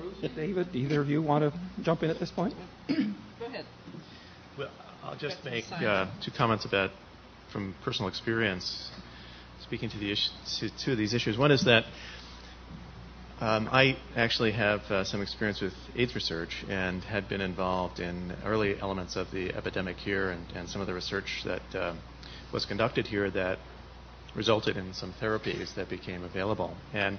Speaker 2: Ruth, David, either of you want to jump in at this point?
Speaker 6: Go ahead.
Speaker 4: Well, I'll just make two comments from personal experience, speaking to these issues. One is that I actually have some experience with AIDS research and had been involved in early elements of the epidemic here and some of the research that was conducted here that resulted in some therapies that became available. And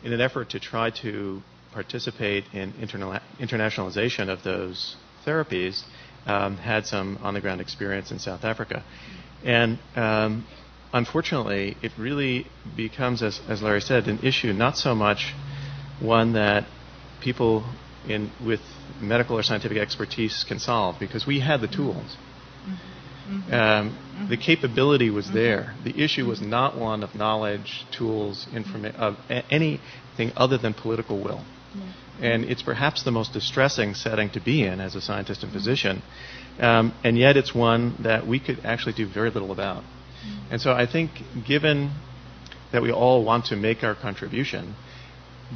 Speaker 4: in an effort to try to participate in internationalization of those therapies, had some on-the-ground experience in South Africa. And unfortunately, it really becomes, as Larry said, an issue, not so much one that people with medical or scientific expertise can solve, because we had the tools. The capability was there. The issue was not one of knowledge, tools, of anything other than political will. And it's perhaps the most distressing setting to be in as a scientist and physician, and yet it's one that we could actually do very little about. And so I think, given that we all want to make our contribution,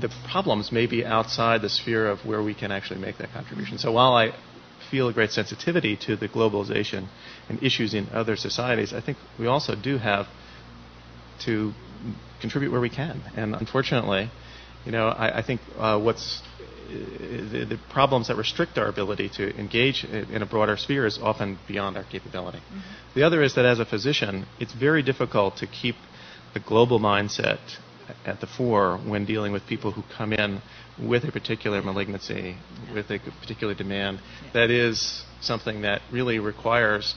Speaker 4: the problems may be outside the sphere of where we can actually make that contribution. So while I feel a great sensitivity to the globalization and issues in other societies, I think we also do have to contribute where we can. And unfortunately, I think what's the problems that restrict our ability to engage in a broader sphere is often beyond our capability. The other is that as a physician, it's very difficult to keep the global mindset at the fore when dealing with people who come in with a particular malignancy, with a particular demand that is something that really requires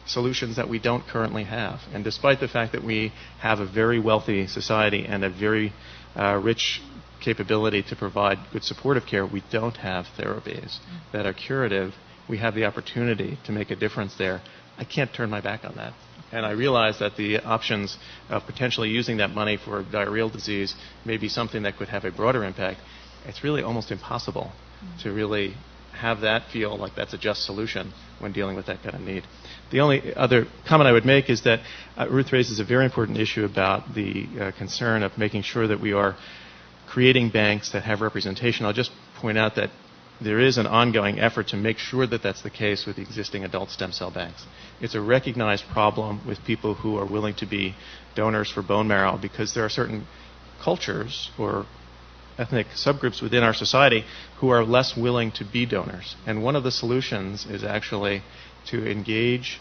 Speaker 4: solutions that we don't currently have. And despite the fact that we have a very wealthy society and a very rich capability to provide good supportive care, we don't have therapies that are curative. We have the opportunity to make a difference there. I can't turn my back on that. And I realize that the options of potentially using that money for diarrheal disease may be something that could have a broader impact. It's really almost impossible to really have that feel like that's a just solution when dealing with that kind of need. The only other comment I would make is that Ruth raises a very important issue about the concern of making sure that we are creating banks that have representation. I'll just point out that there is an ongoing effort to make sure that that's the case with the existing adult stem cell banks. It's a recognized problem with people who are willing to be donors for bone marrow, because there are certain cultures or ethnic subgroups within our society who are less willing to be donors. And one of the solutions is actually to engage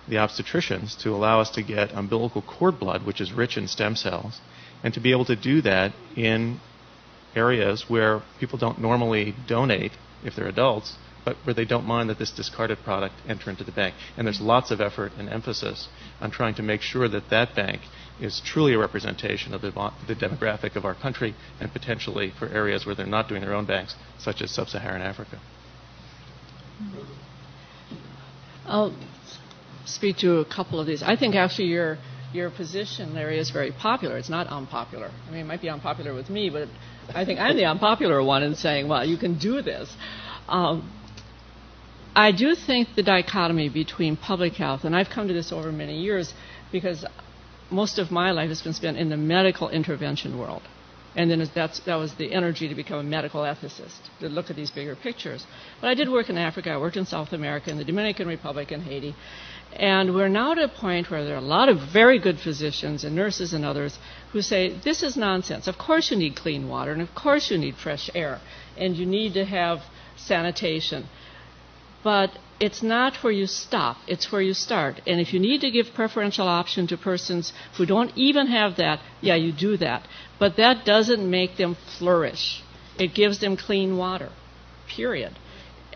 Speaker 4: the obstetricians to allow us to get umbilical cord blood, which is rich in stem cells, and to be able to do that in areas where people don't normally donate if they're adults, but where they don't mind that this discarded product enter into the bank. And there's lots of effort and emphasis on trying to make sure that that bank is truly a representation of the demographic of our country, and potentially for areas where they're not doing their own banks, such as sub-Saharan Africa.
Speaker 6: I'll speak to a couple of these. I think actually your position, Larry, is very popular. It's not unpopular. I mean, it might be unpopular with me, but I think I'm the unpopular one in saying, well, you can do this. I do think the dichotomy between public health, and I've come to this over many years because most of my life has been spent in the medical intervention world. And then that was the energy to become a medical ethicist, to look at these bigger pictures. But I did work in Africa. I worked in South America, in the Dominican Republic, and Haiti. And we're now at a point where there are a lot of very good physicians and nurses and others who say, this is nonsense. Of course you need clean water, and of course you need fresh air, and you need to have sanitation. But it's not where you stop, it's where you start. And if you need to give preferential option to persons who don't even have that, yeah, you do that. But that doesn't make them flourish. It gives them clean water, period.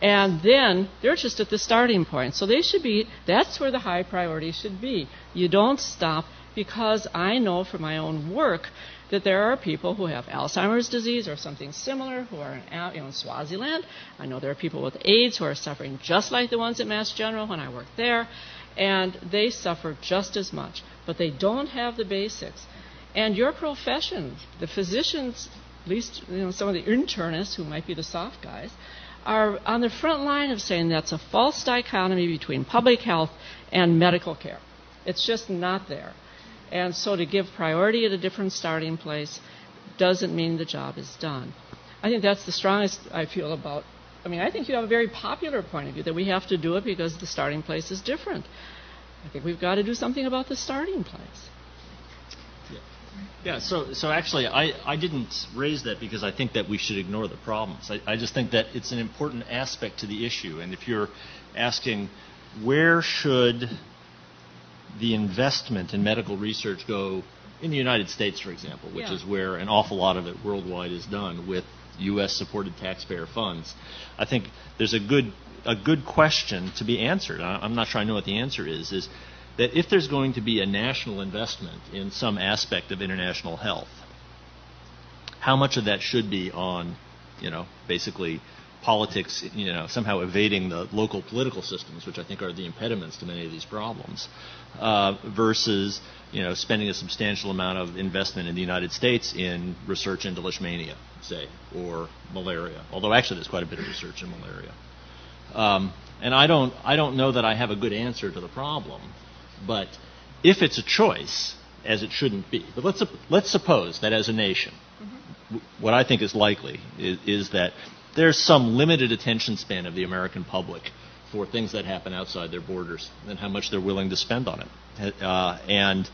Speaker 6: And then they're just at the starting point. So that's where the high priority should be. You don't stop, because I know from my own work that there are people who have Alzheimer's disease or something similar who are in Swaziland. I know there are people with AIDS who are suffering just like the ones at Mass General when I worked there, and they suffer just as much, but they don't have the basics. And your profession, the physicians, at least some of the internists who might be the soft guys, are on the front line of saying that's a false dichotomy between public health and medical care. It's just not there. And so to give priority at a different starting place doesn't mean the job is done. I think that's the strongest I feel about. I think you have a very popular point of view that we have to do it because the starting place is different. I think we've got to do something about the starting place.
Speaker 3: Yeah, so actually, I didn't raise that because I think that we should ignore the problems. I just think that it's an important aspect to the issue. And if you're asking where should the investment in medical research go in the United States, for example, which is where an awful lot of it worldwide is done with U.S.-supported taxpayer funds, I think there's a good question to be answered. I'm not sure I know what the answer is that if there's going to be a national investment in some aspect of international health, how much of that should be on, basically politics, somehow evading the local political systems, which I think are the impediments to many of these problems, versus, spending a substantial amount of investment in the United States in research into leishmania, say, or malaria. Although actually there's quite a bit of research in malaria. And I don't know that I have a good answer to the problem. But if it's a choice, as it shouldn't be, but let's suppose that as a nation, what I think is likely is that there's some limited attention span of the American public for things that happen outside their borders and how much they're willing to spend on it. And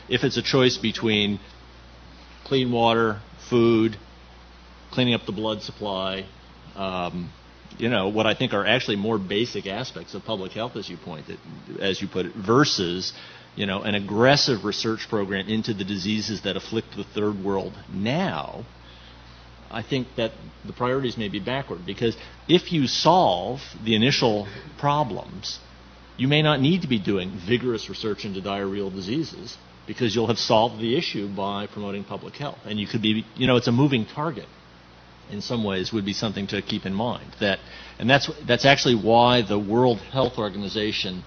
Speaker 3: if it's a choice between clean water, food, cleaning up the blood supply, what I think are actually more basic aspects of public health, as you put it, versus, an aggressive research program into the diseases that afflict the third world now, I think that the priorities may be backward. Because if you solve the initial problems, you may not need to be doing vigorous research into diarrheal diseases because you'll have solved the issue by promoting public health. And you could be, it's a moving target. In some ways, would be something to keep in mind. That's actually why the World Health Organization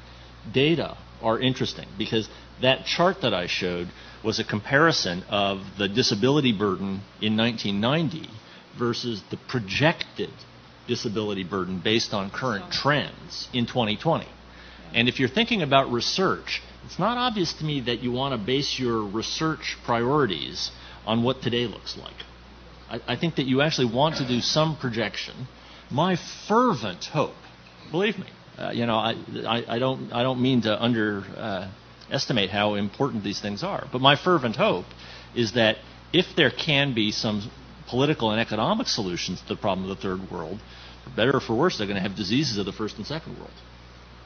Speaker 3: data are interesting, because that chart that I showed was a comparison of the disability burden in 1990 versus the projected disability burden based on current trends in 2020. And if you're thinking about research, it's not obvious to me that you want to base your research priorities on what today looks like. I think that you actually want to do some projection. My fervent hope, believe me, I don't mean to underestimate how important these things are, but my fervent hope is that if there can be some political and economic solutions to the problem of the third world, for better or for worse, they're going to have diseases of the first and second world.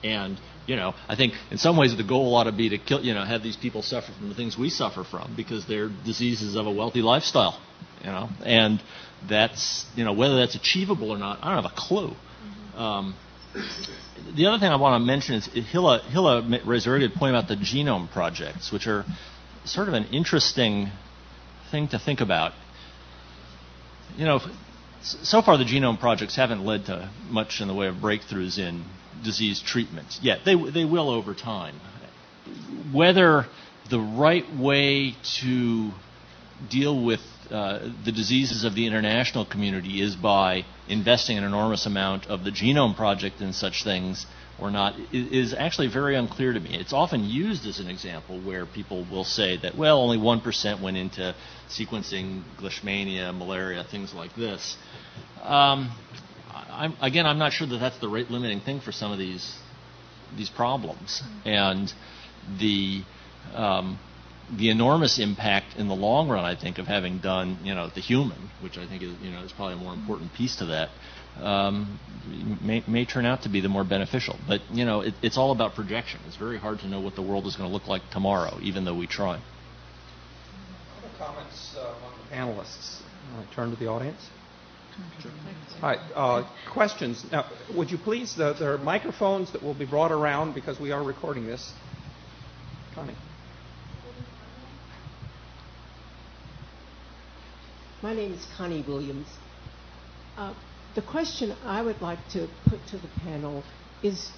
Speaker 3: And, I think in some ways the goal ought to be to kill, have these people suffer from the things we suffer from because they're diseases of a wealthy lifestyle, and that's, whether that's achievable or not, I don't have a clue. The other thing I want to mention is Hille raised a very good point about the genome projects, which are sort of an interesting thing to think about. So far the genome projects haven't led to much in the way of breakthroughs in disease treatment yet. They will over time. Whether the right way to deal with the diseases of the international community is by investing an enormous amount of the genome project in such things or not is actually very unclear to me. It's often used as an example where people will say that, well, only 1% went into sequencing leishmania, malaria, things like this. I'm not sure that that's the rate limiting thing for some of these problems. And the enormous impact in the long run, I think, of having done, the human, which I think is probably a more important piece to that, may turn out to be the more beneficial. But, it's all about projection. It's very hard to know what the world is going to look like tomorrow, even though we try.
Speaker 2: Other comments among the panelists? I'll turn to the audience. All right, questions. Now, would you please, there are microphones that will be brought around because we are recording this. Connie.
Speaker 7: My name is Connie Williams. The question I would like to put to the panel is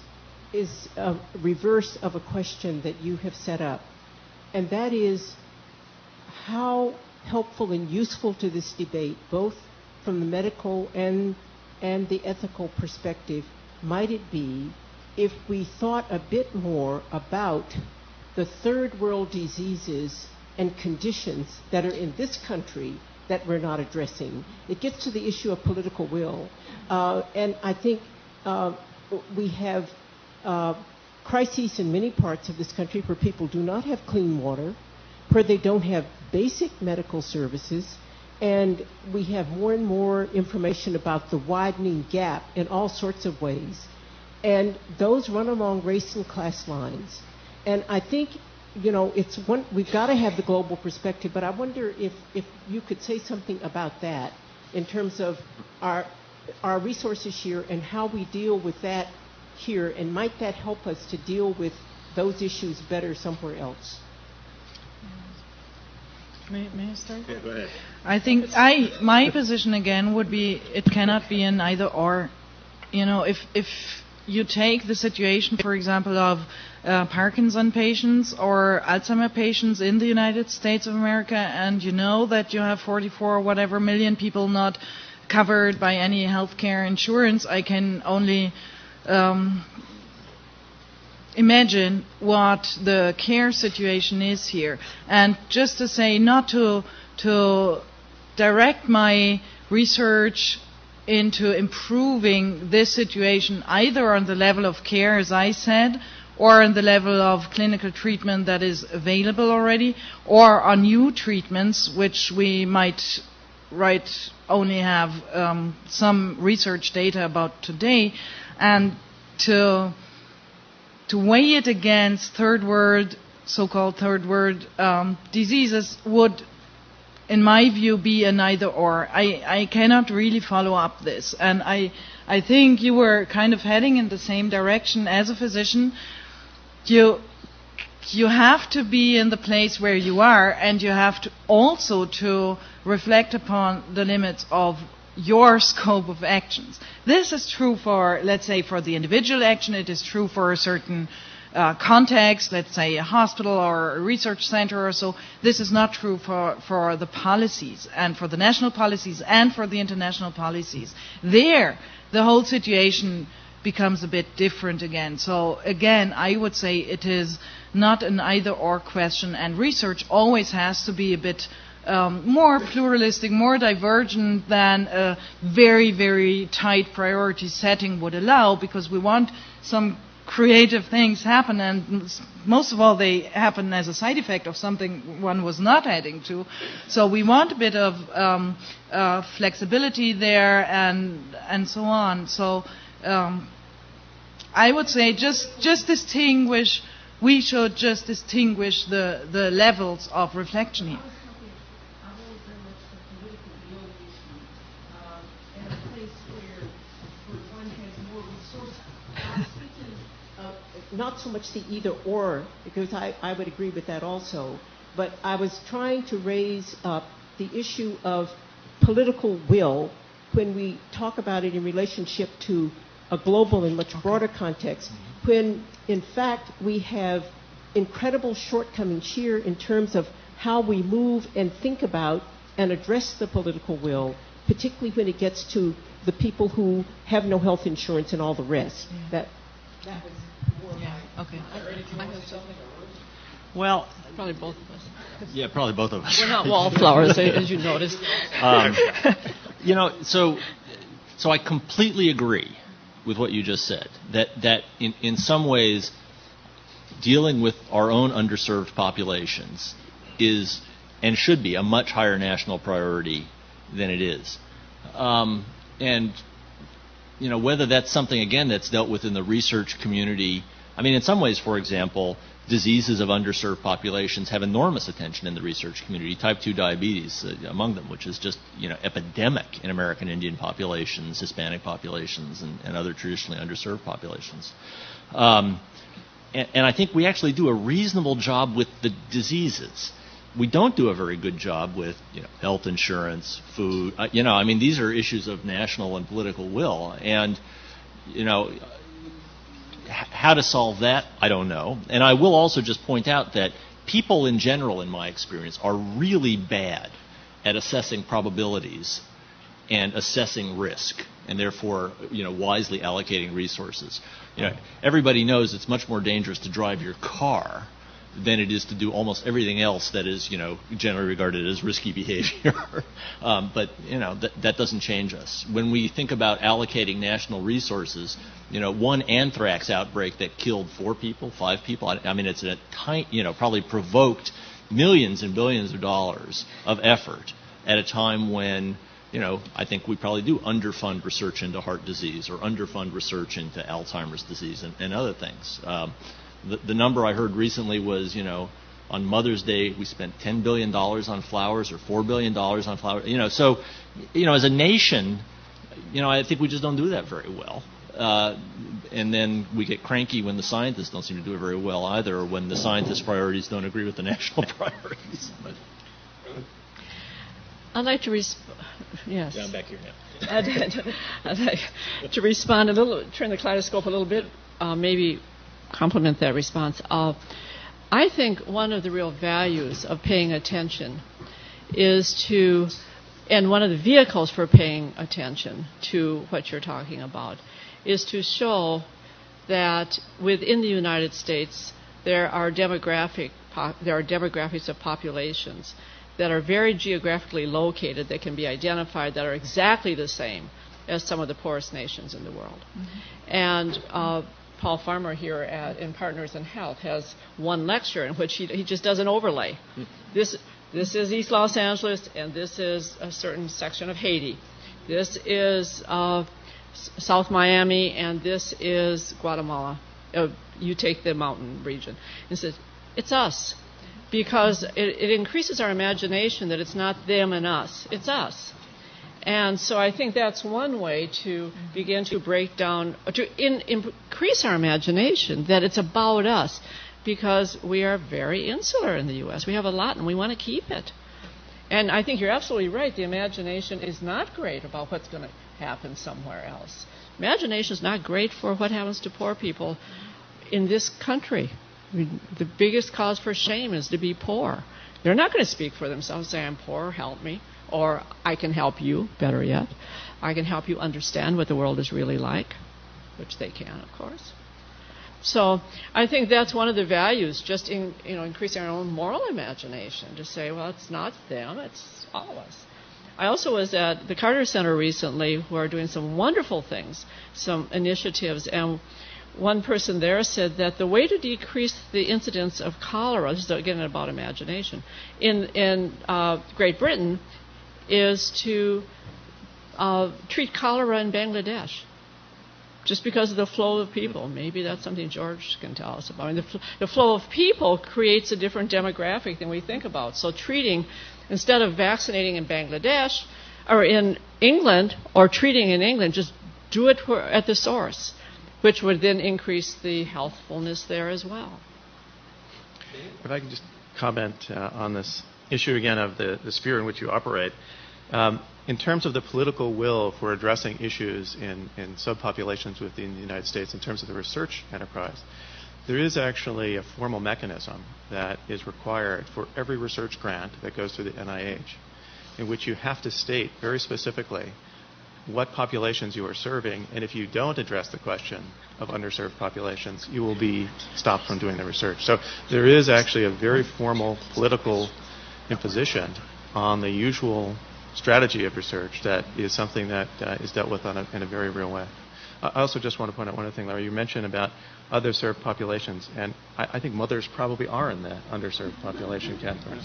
Speaker 7: a reverse of a question that you have set up, and that is how helpful and useful to this debate, both from the medical and the ethical perspective, might it be if we thought a bit more about the third world diseases and conditions that are in this country that we're not addressing. It gets to the issue of political will. And I think we have crises in many parts of this country where people do not have clean water. where they don't have basic medical services, and we have more and more information about the widening gap in all sorts of ways. And those run along race and class lines. And I think, it's one, we've got to have the global perspective, but I wonder if you could say something about that in terms of our resources here and how we deal with that here, and might that help us to deal with those issues better somewhere else?
Speaker 5: May I start?
Speaker 4: Yeah, go ahead.
Speaker 5: I think my position again would be it cannot be an either or. If you take the situation, for example, of Parkinson patients or Alzheimer patients in the United States of America, and you know that you have 44 or whatever million people not covered by any healthcare insurance, I can only imagine what the care situation is here. And just to say, not to direct my research into improving this situation either on the level of care, as I said, or on the level of clinical treatment that is available already, or on new treatments which we might only have some research data about today, and to weigh it against so-called third world diseases would, in my view, be an either or. I cannot really follow up this, and I think you were kind of heading in the same direction as a physician. You have to be in the place where you are, and you have to also to reflect upon the limits of your scope of actions. This is true for, let's say, for the individual action. It is true for a certain context, let's say a hospital or a research center or so. This is not true for the policies, and for the national policies and for the international policies. There, the whole situation becomes a bit different again. So again, I would say it is not an either-or question, and research always has to be a bit more pluralistic, more divergent than a very, very tight priority setting would allow, because we want some creative things happen, and most of all they happen as a side effect of something one was not heading to. So we want a bit of flexibility there and so on. So I would say just distinguish, we should just distinguish the levels of reflection here.
Speaker 7: Not so much the either or, because I would agree with that also, but I was trying to raise up the issue of political will when we talk about it in relationship to a global and much broader context, when in fact we have incredible shortcomings here in terms of how we move and think about and address the political will, particularly when it gets to the people who have no health insurance and all the rest. That was
Speaker 5: okay.
Speaker 6: Well, probably both of us.
Speaker 3: Yeah, probably both of us.
Speaker 6: We're not wallflowers, as you noticed.
Speaker 3: So I completely agree with what you just said, that in some ways dealing with our own underserved populations is and should be a much higher national priority than it is. And whether that's something, again, that's dealt with in the research community. I mean, in some ways, for example, diseases of underserved populations have enormous attention in the research community. Type 2 diabetes among them, which is just, epidemic in American Indian populations, Hispanic populations, and other traditionally underserved populations. And I think we actually do a reasonable job with the diseases. We don't do a very good job with health insurance, food. These are issues of national and political will. And, how to solve that, I don't know. And I will also just point out that people in general, in my experience, are really bad at assessing probabilities and assessing risk, and therefore, wisely allocating resources. Everybody knows it's much more dangerous to drive your car than it is to do almost everything else that is, generally regarded as risky behavior. But that doesn't change us. When we think about allocating national resources, one anthrax outbreak that killed 4 people, 5 people. It's a tiny, probably provoked millions and billions of dollars of effort at a time when, I think we probably do underfund research into heart disease or underfund research into Alzheimer's disease and other things. The number I heard recently was, on Mother's Day, we spent $10 billion on flowers or $4 billion on flowers. So, as a nation, I think we just don't do that very well. And then we get cranky when the scientists don't seem to do it very well either, or when the scientists' priorities don't agree with the national priorities. But
Speaker 6: I'd like to respond. Yes.
Speaker 3: Yeah, I'm back here now.
Speaker 6: I'd like to respond a little, turn the kaleidoscope a little bit, maybe complement that response. I think one of the real values of paying attention is to, and one of the vehicles for paying attention to what you're talking about, is to show that within the United States there are demographics of populations that are very geographically located, that can be identified, that are exactly the same as some of the poorest nations in the world. Mm-hmm. And Paul Farmer here in Partners in Health has one lecture in which he just does an overlay. This is East Los Angeles, and this is a certain section of Haiti. This is South Miami, and this is Guatemala. You take the mountain region. And says, it's us. Because it increases our imagination that it's not them and us, it's us. And so I think that's one way to begin to break down, to increase our imagination that it's about us, because we are very insular in the U.S. We have a lot, and we want to keep it. And I think you're absolutely right. The imagination is not great about what's going to happen somewhere else. Imagination is not great for what happens to poor people in this country. I mean, the biggest cause for shame is to be poor. They're not going to speak for themselves, say, I'm poor, help me. Or I can help you, better yet. I can help you understand what the world is really like, which they can, of course. So I think that's one of the values, just increasing our own moral imagination, to say, well, it's not them, it's all of us. I also was at the Carter Center recently, who are doing some wonderful things, some initiatives, and one person there said that the way to decrease the incidence of cholera, this is again about imagination, in Great Britain, is to treat cholera in Bangladesh, just because of the flow of people. Maybe that's something George can tell us about. I mean, the flow of people creates a different demographic than we think about. So treating, instead of vaccinating in Bangladesh or in England, or treating in England, just do it at the source, which would then increase the healthfulness there as well.
Speaker 4: If I can just comment on this issue again of the sphere in which you operate. In terms of the political will for addressing issues in subpopulations within the United States, in terms of the research enterprise, there is actually a formal mechanism that is required for every research grant that goes through the NIH, in which you have to state very specifically what populations you are serving, and if you don't address the question of underserved populations, you will be stopped from doing the research. So there is actually a very formal political imposition on the usual strategy of research that is something that is dealt with in a very real way. I also just want to point out one other thing, Larry. You mentioned about underserved populations, and I think mothers probably are in the underserved population category.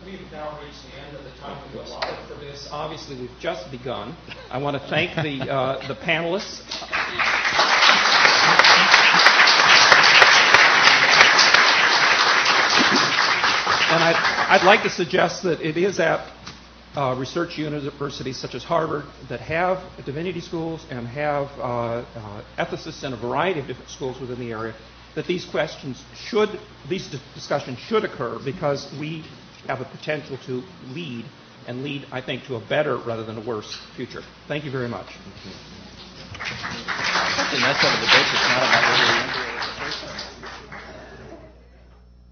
Speaker 2: We've now reached the end of the time we allotted for this. Obviously, we've just begun. I want to thank the panelists. And I'd like to suggest that it is at research universities such as Harvard that have divinity schools and have ethicists in a variety of different schools within the area, that these discussions should occur, because we have a potential to lead, I think, to a better rather than a worse future. Thank you very much.
Speaker 3: That's one of the debates. It's not about whether the embryo is the first one.